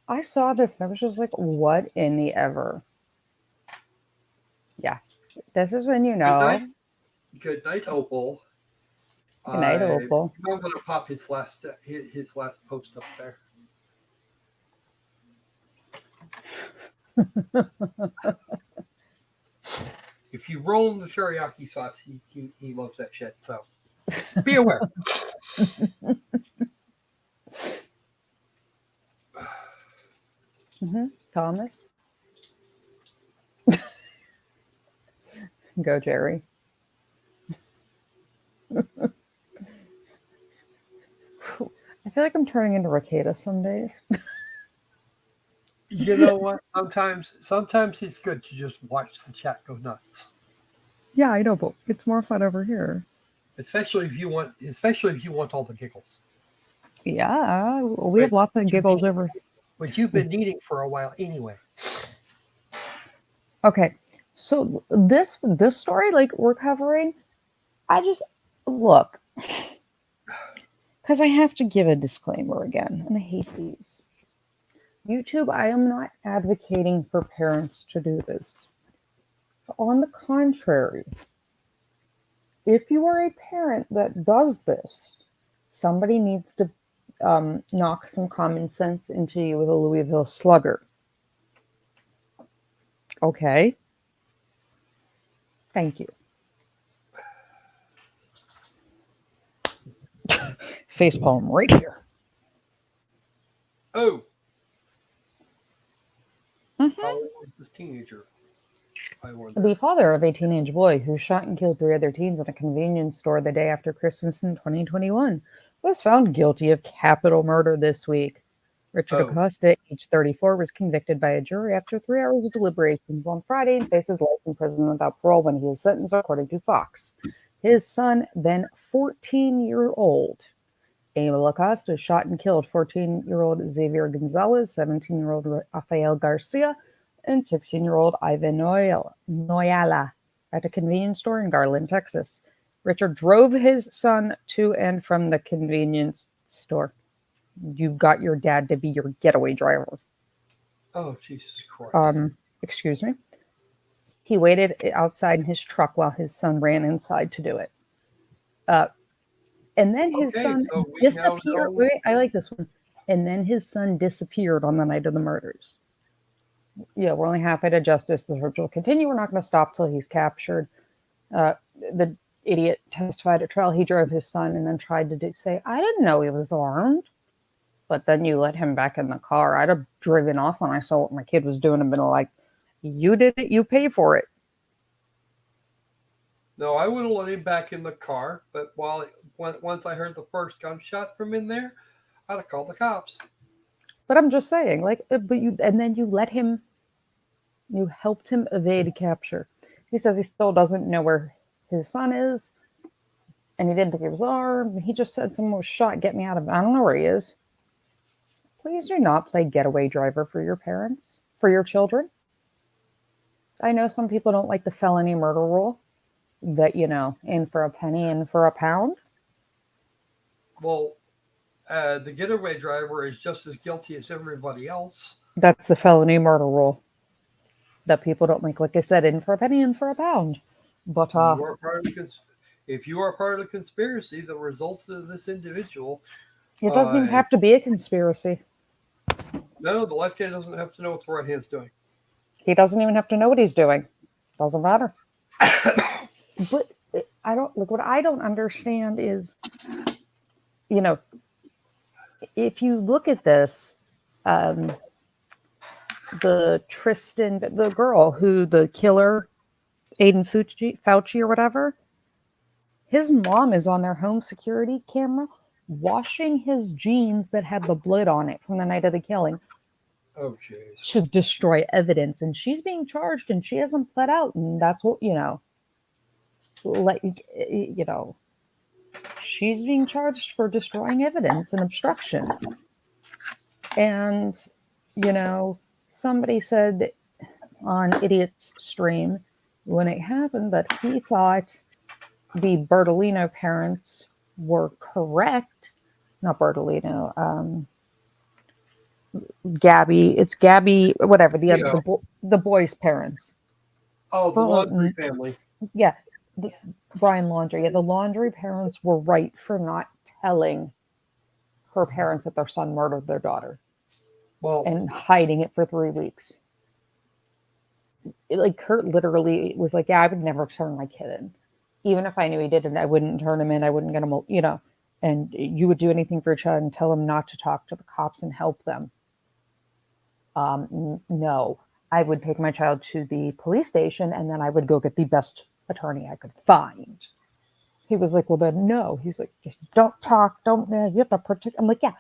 I saw this and I was just like, what in the ever? Yeah, this is when you know. Good night, Opal. Good night, Opal. I'm going to pop his last post up there. If you roll in the teriyaki sauce, he loves that shit. So be aware. Thomas, go, Jerry. I feel like I'm turning into Rakeda some days. You know what? Sometimes it's good to just watch the chat go nuts. Yeah, I know, but it's more fun over here. Especially if you want all the giggles. Yeah, we have lots of giggles over. Which you've been needing for a while anyway. Okay, so this story, like we're covering, I just look because I have to give a disclaimer again, and I hate these. YouTube, I am not advocating for parents to do this. On the contrary, if you are a parent that does this, somebody needs to knock some common sense into you with a Louisville Slugger. Okay. Thank you. Facepalm right here. Oh. How old is this teenager? The father of a teenage boy who shot and killed 3 other teens at a convenience store the day after Christmas in 2021 was found guilty of capital murder this week. Richard Acosta, age 34, was convicted by a jury after 3 hours of deliberations on Friday and faces life in prison without parole when he is sentenced, according to Fox. His son, then 14-year-old Emil Acosta, shot and killed 14-year-old Xavier Gonzalez, 17-year-old Rafael Garcia, and 16-year-old Ivan Noyala at a convenience store in Garland, Texas. Richard drove his son to and from the convenience store. You got your dad to be your getaway driver. Oh, Jesus Christ. Excuse me. He waited outside in his truck while his son ran inside to do it. And then his son disappeared. Wait, I like this one. And then his son disappeared on the night of the murders. Yeah, we're only halfway to justice. The search will continue. We're not going to stop till he's captured. The idiot testified at trial. He drove his son and then tried to say, I didn't know he was armed. But then you let him back in the car. I'd have driven off when I saw what my kid was doing and been like, you did it, you pay for it. No, I would have let him back in the car. But once I heard the first gunshot from in there, I'd have called the cops. But I'm just saying, then you let him, you helped him evade capture. He says he still doesn't know where his son is, and he didn't think he was armed. He just said someone was shot, get me out of, I don't know where he is. Please do not play getaway driver for your parents, for your children. I know some people don't like the felony murder rule that, in for a penny, in for a pound. Well, the getaway driver is just as guilty as everybody else. That's the felony murder rule that people don't like. Like I said, in for a penny, in for a pound. But You are part of the if you are part of the conspiracy, the results of this individual. It doesn't even have to be a conspiracy. No, the left hand doesn't have to know what the right hand's doing. He doesn't even have to know what he's doing. Doesn't matter. But I don't look. What I don't understand is, if you look at this, the Tristan, the girl who the killer, Aiden Fauci or whatever, his mom is on their home security camera washing his jeans that had the blood on it from the night of the killing. Oh, jeez. To destroy evidence, and she's being charged, and she hasn't pled out, and that's what she's being charged for destroying evidence and obstruction. And somebody said on Idiot's stream when it happened that he thought the Bertolino parents were correct. Not Bertolino. Gabby, it's Gabby, whatever, the boy's parents. Oh, the Laundry family. Yeah, Brian Laundry. Yeah, the Laundry parents were right for not telling her parents that their son murdered their daughter. Well, and hiding it for 3 weeks. Kurt literally was like, yeah, I would never turn my kid in. Even if I knew he didn't, I wouldn't turn him in. I wouldn't get him, and you would do anything for your child and tell him not to talk to the cops and help them. No, I would take my child to the police station and then I would go get the best attorney I could find. He was like, well, then no. He's like, just don't talk. You have to protect. I'm like, yeah,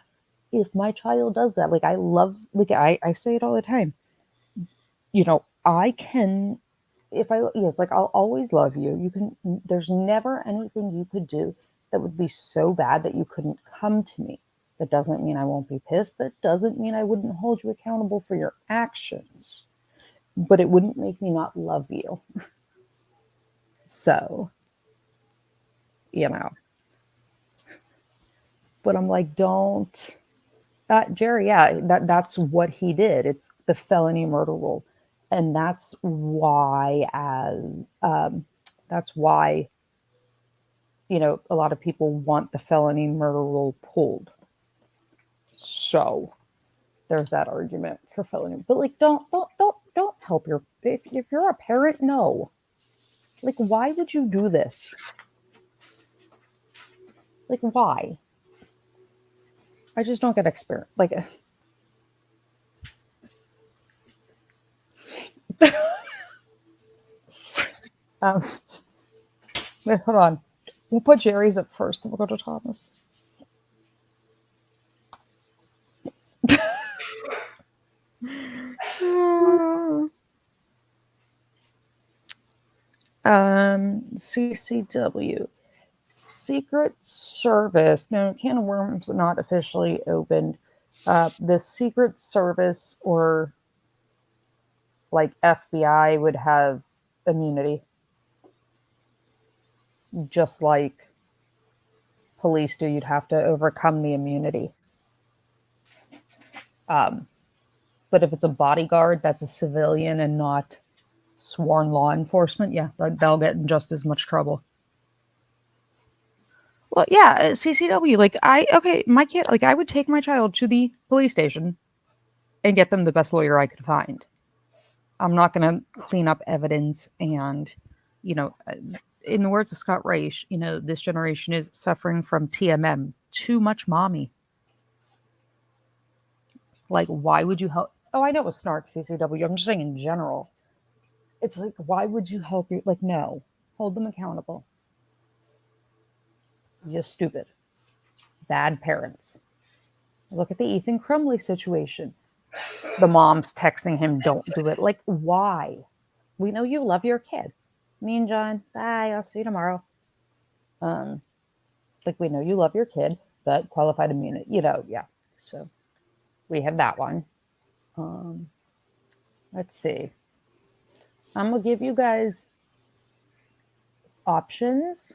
if my child does that, I love, I say it all the time. I can, I'll always love you. You can, there's never anything you could do that would be so bad that you couldn't come to me. That doesn't mean I won't be pissed. That doesn't mean I wouldn't hold you accountable for your actions. But it wouldn't make me not love you. So, But I'm like, don't. Jerry, yeah, that's what he did. It's the felony murder rule. And that's why, a lot of people want the felony murder rule pulled. So there's that argument for felony. But don't help if you're a parent, no. Why would you do this? Why? I just don't get experience. Wait, hold on. We'll put Jerry's up first, and we'll go to Thomas. CCW. Secret Service. No, Can of Worms not officially opened. The Secret Service or FBI would have immunity. Just like police do, you'd have to overcome the immunity. But if it's a bodyguard, that's a civilian and not sworn law enforcement, yeah, they'll get in just as much trouble. Well, yeah, CCW, my kid, I would take my child to the police station and get them the best lawyer I could find. I'm not going to clean up evidence and, in the words of Scott Reich, this generation is suffering from TMM, too much mommy. Why would you help? Oh, I know it was snark, CCW. I'm just saying in general. It's why would you help your, no, hold them accountable. Just stupid. Bad parents. Look at the Ethan Crumley situation. The mom's texting him, don't do it. Why? We know you love your kid. Me and John, bye, I'll see you tomorrow. We know you love your kid, but qualified immunity, yeah. So we have that one. Let's see. I'm going to give you guys options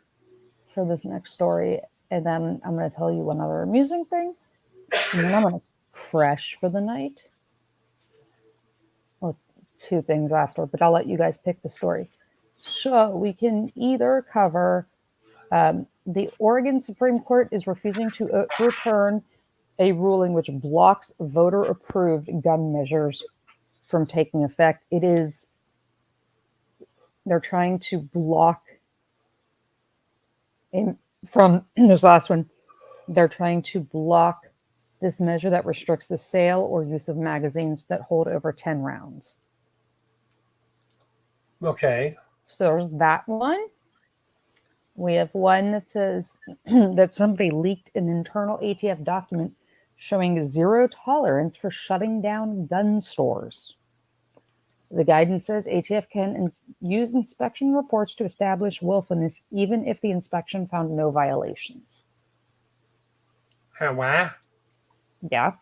for this next story, and then I'm going to tell you one other amusing thing, and then I'm going to crash for the night. Well, two things after, but I'll let you guys pick the story. So we can either cover the Oregon Supreme Court is refusing to overturn a ruling which blocks voter-approved gun measures from taking effect. They're trying to block from this last one. They're trying to block this measure that restricts the sale or use of magazines that hold over 10 rounds. Okay. So there's that one. We have one that says that somebody leaked an internal ATF document showing zero tolerance for shutting down gun stores. The guidance says ATF can use inspection reports to establish willfulness, even if the inspection found no violations. What? Yeah.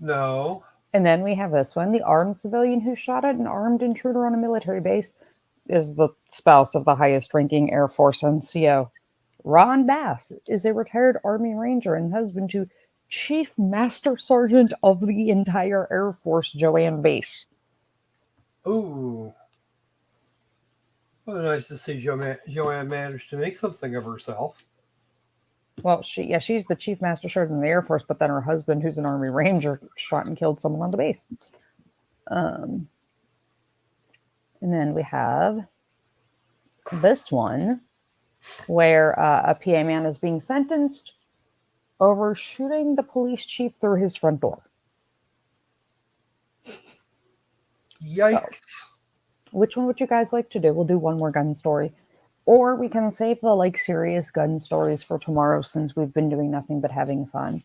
No. And then we have this one. The armed civilian who shot at an armed intruder on a military base is the spouse of the highest-ranking Air Force NCO. Ron Bass is a retired Army Ranger and husband to Chief Master Sergeant of the entire Air Force, Joanne Bass. Ooh. Well, nice to see Joanne managed to make something of herself. Well, she's the Chief Master Sergeant of the Air Force, but then her husband, who's an Army Ranger, shot and killed someone on the base. And then we have this one, where a PA man is being sentenced over shooting the police chief through his front door. Yikes. So, which one would you guys like to do? We'll do one more gun story. Or we can save the serious gun stories for tomorrow, since we've been doing nothing but having fun.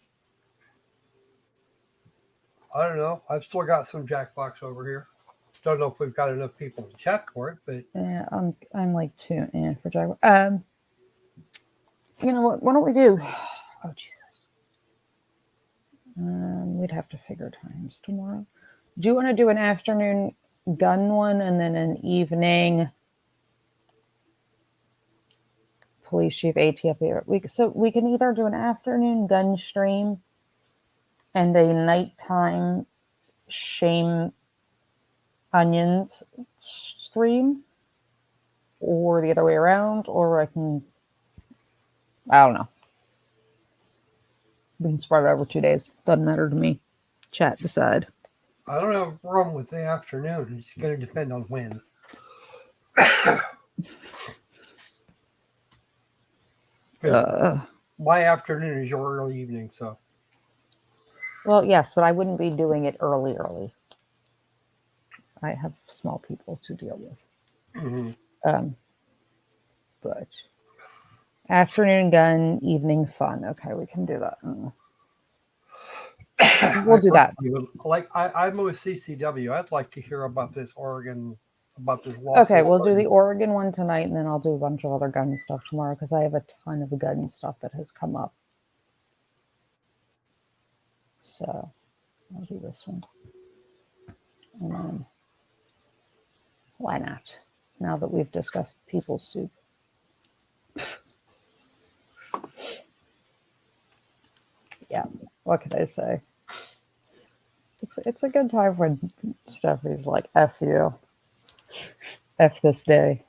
I don't know. I've still got some Jackbox over here. Don't know if we've got enough people to chat for it, but Yeah, I'm like two for Jaguar. You know what? Why don't we do? Oh Jesus. We'd have to figure times tomorrow. Do you want to do an afternoon gun one and then an evening police chief ATF? So we can either do an afternoon gun stream and a nighttime shame onions stream, or the other way around, or I don't know. We can spread it over 2 days. Doesn't matter to me. Chat, decide. I don't have a problem with the afternoon. It's going to depend on when. My afternoon is your early evening, so. Well, yes, but I wouldn't be doing it early. I have small people to deal with. Mm-hmm. But afternoon gun, evening fun. Okay, we can do that. We'll do that. I'm with CCW. I'd like to hear about this Oregon, about this lawsuit. Okay, we'll do the Oregon one tonight, and then I'll do a bunch of other gun stuff tomorrow, because I have a ton of gun stuff that has come up. So I'll do this one. And then, why not? Now that we've discussed people's soup. Yeah, what can I say? It's a good time when Steffi's like, F you. F this day.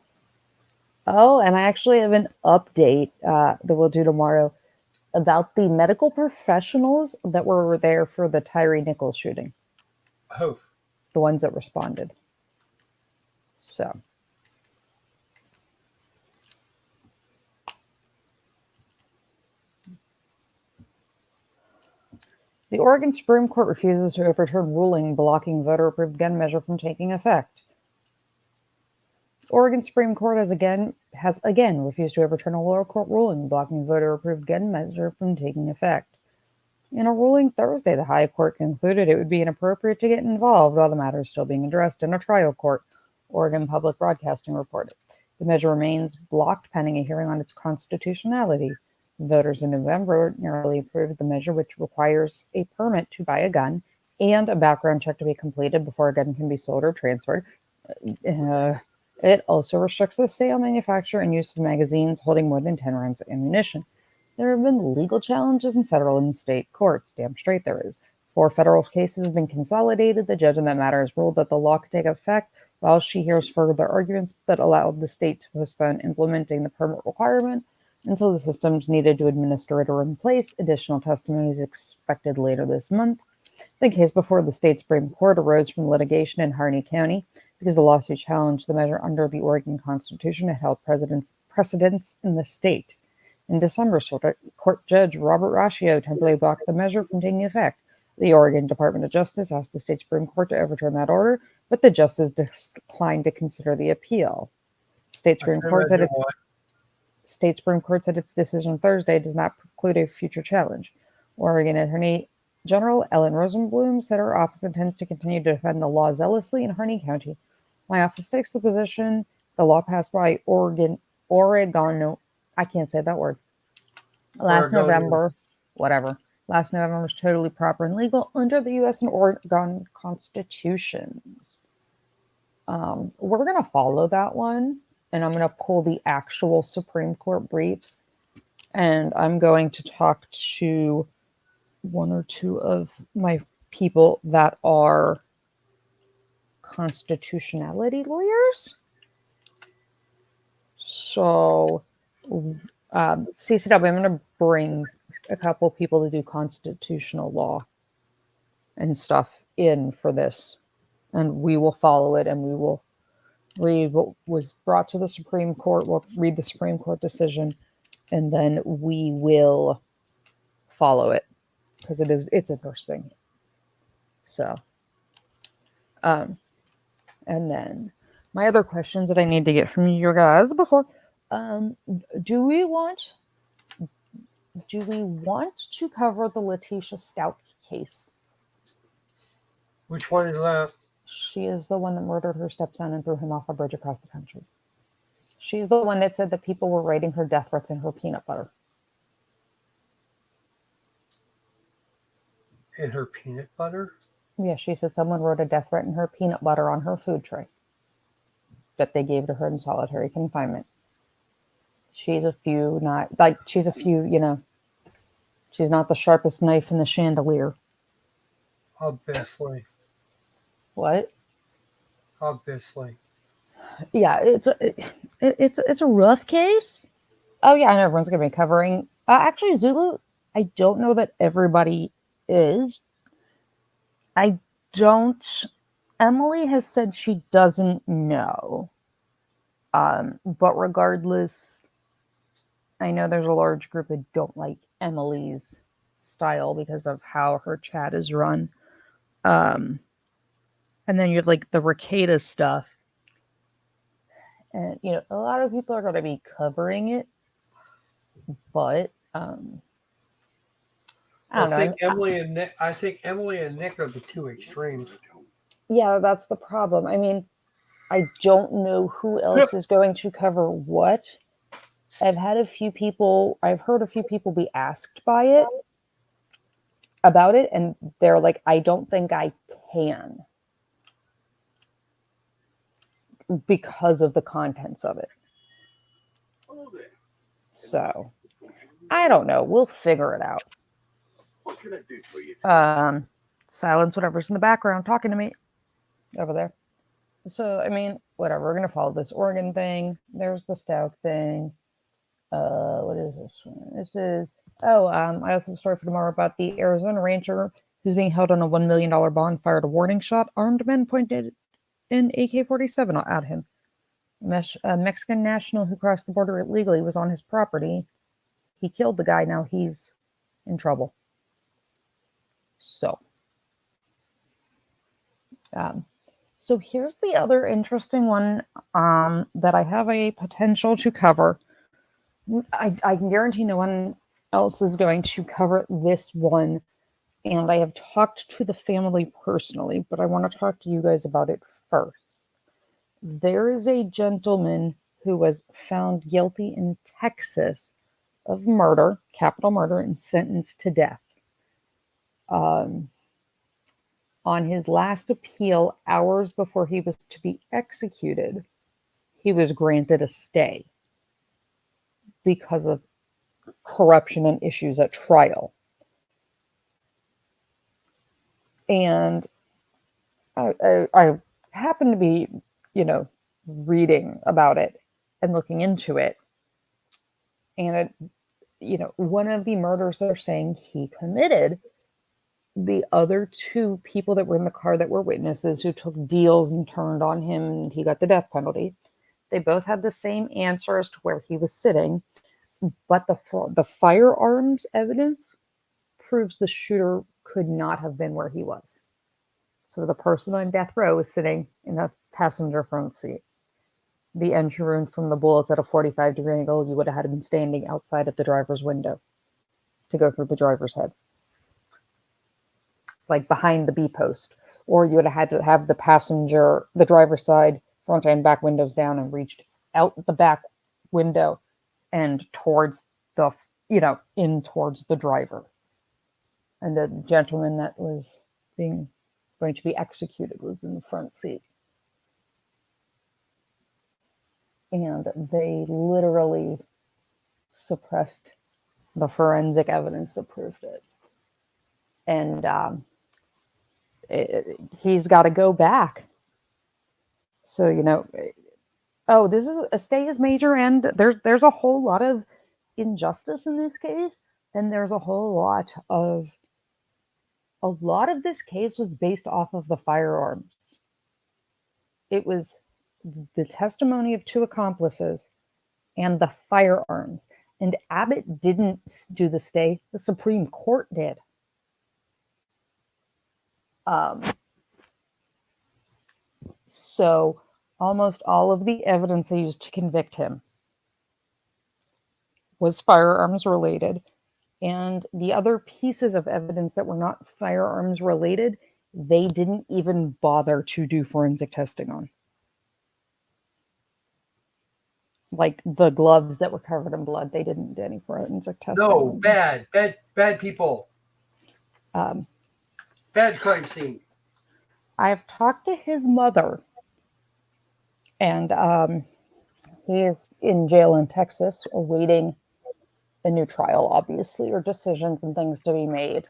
Oh, and I actually have an update that we'll do tomorrow about the medical professionals that were there for the Tyree Nichols shooting. Oh. The ones that responded. So. The Oregon Supreme Court refuses to overturn ruling blocking voter-approved gun measure from taking effect. Oregon Supreme Court has again refused to overturn a lower court ruling blocking voter-approved gun measure from taking effect. In a ruling Thursday, the High Court concluded it would be inappropriate to get involved while the matter is still being addressed in a trial court, Oregon Public Broadcasting reported. The measure remains blocked pending a hearing on its constitutionality. Voters in November narrowly approved the measure, which requires a permit to buy a gun and a background check to be completed before a gun can be sold or transferred. It also restricts the sale, manufacture, and use of magazines holding more than 10 rounds of ammunition. There have been legal challenges in federal and state courts. Damn straight there is. 4 federal cases have been consolidated. The judge in that matter has ruled that the law could take effect while she hears further arguments, but allowed the state to postpone implementing the permit requirement until the systems needed to administer it are in place. Additional testimony is expected later this month. The case before the state Supreme Court arose from litigation in Harney County because the lawsuit challenged the measure under the Oregon Constitution and held precedents in the state. In December, Court Judge Robert Raccio temporarily blocked the measure from taking effect. The Oregon Department of Justice asked the state Supreme Court to overturn that order, but the justice declined to consider the appeal. State Supreme Court said its decision Thursday does not preclude a future challenge. Oregon Attorney General Ellen Rosenblum said her office intends to continue to defend the law zealously in Harney County. My office takes the position the law passed by Oregon, I can't say that word. Last November was totally proper and legal under the U.S. and Oregon constitutions. We're going to follow that one, and I'm going to pull the actual Supreme Court briefs, and I'm going to talk to 1 or 2 of my people that are constitutionality lawyers. So, CCW, I'm going to bring a couple people to do constitutional law and stuff in for this. And we will follow it, and we will read what was brought to the Supreme Court. We'll read the Supreme Court decision, and then we will follow it because it's interesting. So, and then my other questions that I need to get from you guys before, do we want to cover the Letitia Stout case? Which one is that? She is the one that murdered her stepson and threw him off a bridge across the country. She's the one that said that people were writing her death threats in her peanut butter. In her peanut butter? Yeah, she said someone wrote a death threat in her peanut butter on her food tray that they gave to her in solitary confinement. She's a few, she's not the sharpest knife in the chandelier. Obviously. What? Obviously. Yeah, it's a rough case. Oh yeah, I know everyone's gonna be covering. Actually, Zulu, I don't know that everybody is. I don't. Emily has said she doesn't know. But regardless, I know there's a large group that don't like Emily's style because of how her chat is run. And then you have like the Ricada stuff. And, a lot of people are going to be covering it. But, I don't know. I think Emily and Nick are the 2 extremes. Yeah, that's the problem. I mean, I don't know who else is going to cover what. I've heard a few people be asked about it, and they're like, I don't think I can because of the contents of it. So, I don't know. We'll figure it out. What can I do for you? Silence whatever's in the background talking to me over there. So, I mean, whatever. We're going to follow this Oregon thing. There's the Stout thing. What is this one? This is, I also have a story for tomorrow about the Arizona rancher who's being held on a $1 million bond, fired a warning shot. Armed men pointed an AK-47 at him. A Mexican national who crossed the border illegally was on his property. He killed the guy. Now he's in trouble. So here's the other interesting one that I have a potential to cover. I can guarantee no one else is going to cover this one, and I have talked to the family personally, but I want to talk to you guys about it first. There is a gentleman who was found guilty in Texas of murder, capital murder, and sentenced to death. On his last appeal, hours before he was to be executed, he was granted a stay because of corruption and issues at trial. And I happened to be, reading about it and looking into it. And one of the murders they're saying he committed, the other two people that were in the car that were witnesses who took deals and turned on him and he got the death penalty, they both had the same answer as to where he was sitting. But the firearms evidence proves the shooter could not have been where he was. So the person on death row was sitting in the passenger front seat. The entry wound from the bullets at a 45-degree angle, you would have had him standing outside at the driver's window to go through the driver's head, like behind the B post. Or you would have had to have the driver's side, front and back windows down and reached out the back window and towards in towards the driver. And the gentleman that was going to be executed was in the front seat. And they literally suppressed the forensic evidence that proved it. And he's got to go back. So, this is a stay is major, and there's a whole lot of injustice in this case. And there's a lot of this case was based off of the firearms. It was the testimony of two accomplices and the firearms. And Abbott didn't do the stay. The Supreme Court did. So almost all of the evidence they used to convict him was firearms related. And the other pieces of evidence that were not firearms related, they didn't even bother to do forensic testing on. Like the gloves that were covered in blood, they didn't do any forensic testing. No, bad people. Bad crime scene. I've talked to his mother, and he is in jail in Texas awaiting a new trial, obviously, or decisions and things to be made,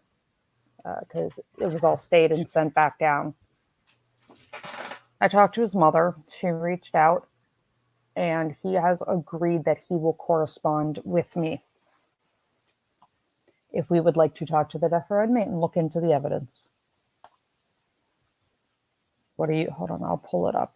because it was all stayed and sent back down. I talked to his mother. She reached out, and he has agreed that he will correspond with me if we would like to talk to the death row inmate and look into the evidence. Hold on, I'll pull it up.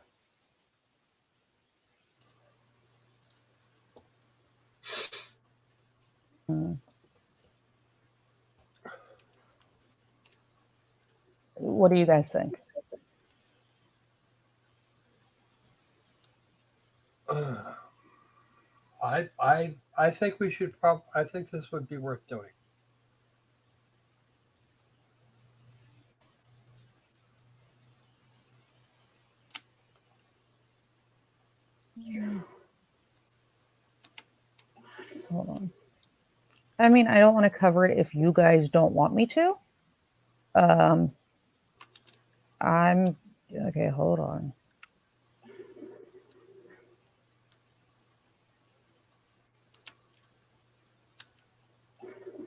What do you guys think? I think we should I think this would be worth doing. Hold on. I mean, I don't want to cover it if you guys don't want me to. Okay, hold on.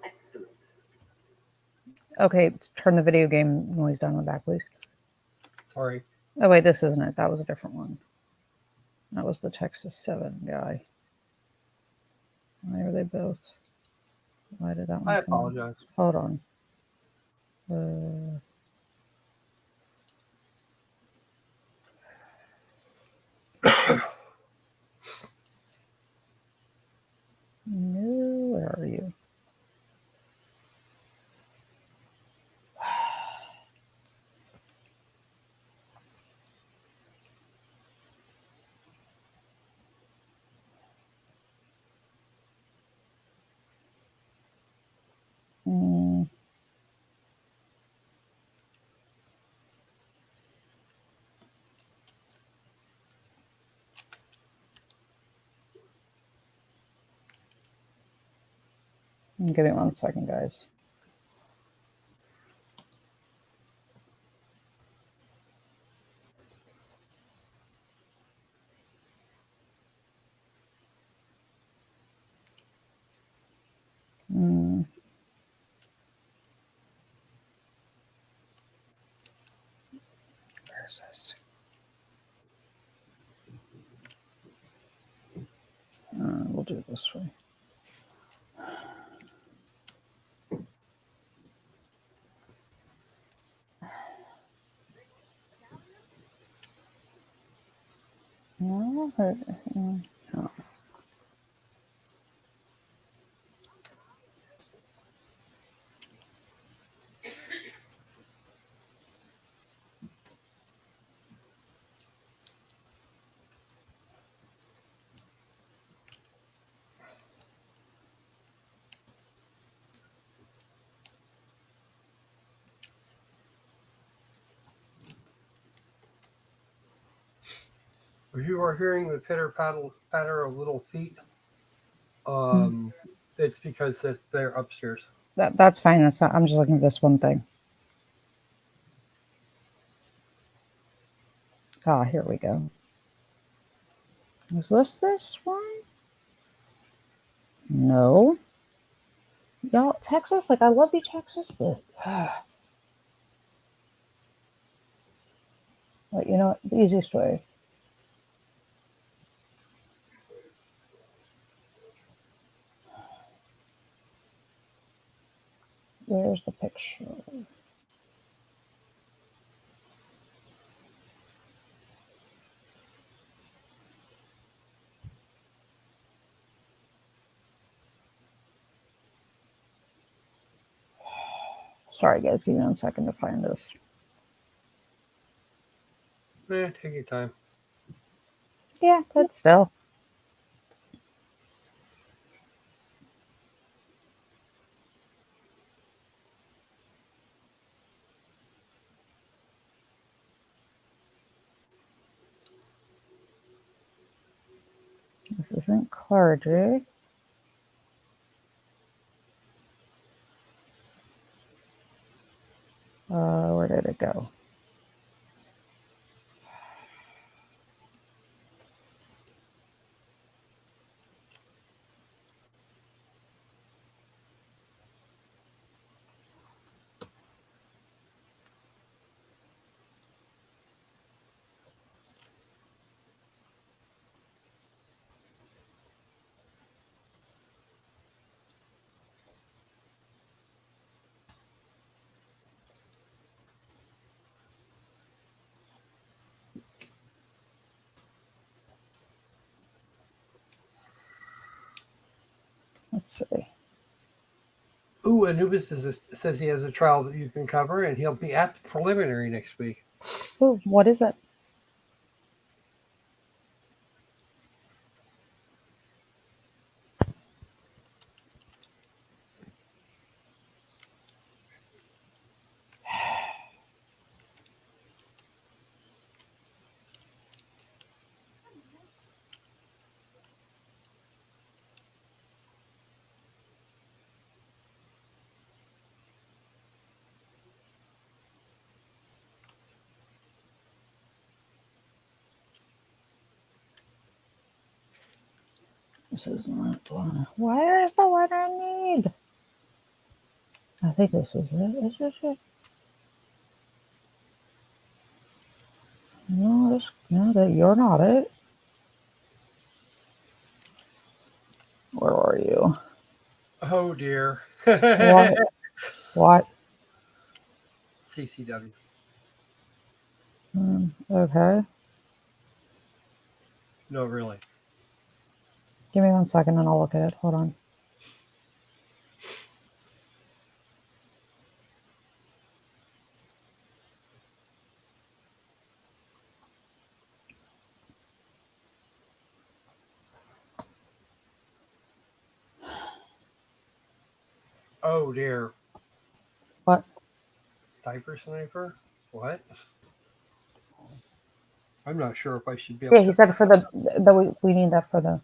Excellent. Okay, turn the video game noise down in the back, please. Sorry. Oh, wait, this isn't it. That was a different one. That was the Texas 7 guy. Why are they both? Why did that one I come apologize. Hold on. No, where are you? Give me 1 second, guys. this way. No, no. If you are hearing the patter of little feet, it's because they're upstairs. That's fine. That's not, I'm just looking at this one thing. Ah, here we go. Is this one? No. Y'all, Texas, like I love you, Texas, but but you know what? The easiest way. Where's the picture? Sorry, guys. Give me 1 second to find this. Take your time. Yeah, but still. This isn't clergy. Where did it go? Let's see. Ooh, Anubis says he has a trial that you can cover, and he'll be at the preliminary next week. Oh, what is it? This is not the one. Where's the one I need? I think this is it. Is this it? No, you're not it. Where are you? Oh dear. What? What? CCW. Okay. No, really. Give me 1 second and I'll look at it. Hold on. Oh dear. What? Diaper sniper? What? I'm not sure if I should be Yeah, upset. he said for we need that for the.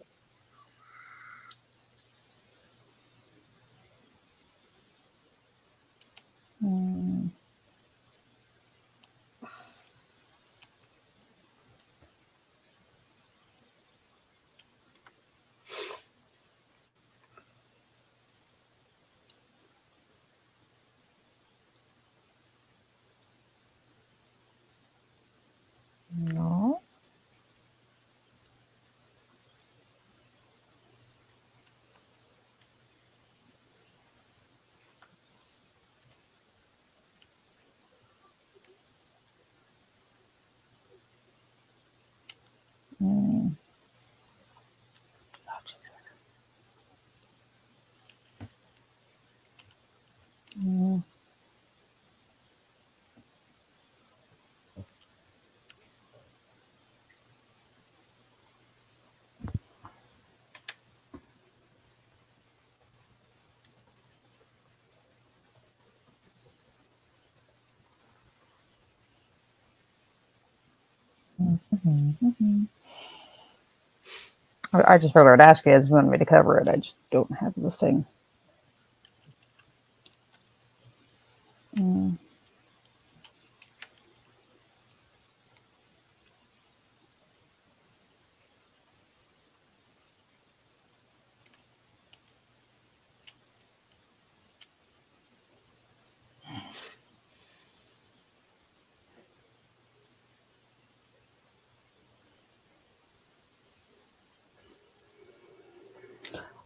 No. Mhm. I just figured I'd ask you guys if you want me to cover it. I just don't have this thing. Mm.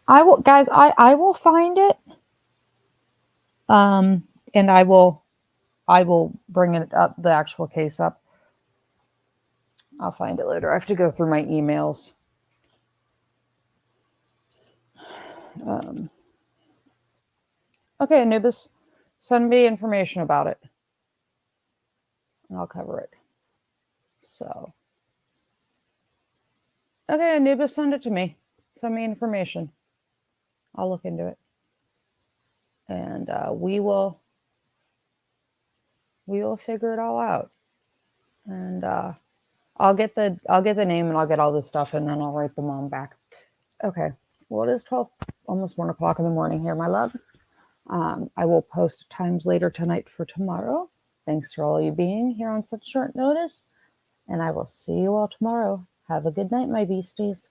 I will, guys. I will find it. And I will bring it up, the actual case up. I'll find it later. I have to go through my emails. Okay, Anubis, send me information about it, and I'll cover it. So, okay, Anubis, send it to me. Send me information. I'll look into it, and we will figure it all out. And I'll get the name, and I'll get all this stuff, and then I'll write the mom back. Okay. Well, it is 12, almost 1 o'clock in the morning here, my love. I will post times later tonight for tomorrow. Thanks for all you being here on such short notice. And I will see you all tomorrow. Have a good night, my beasties.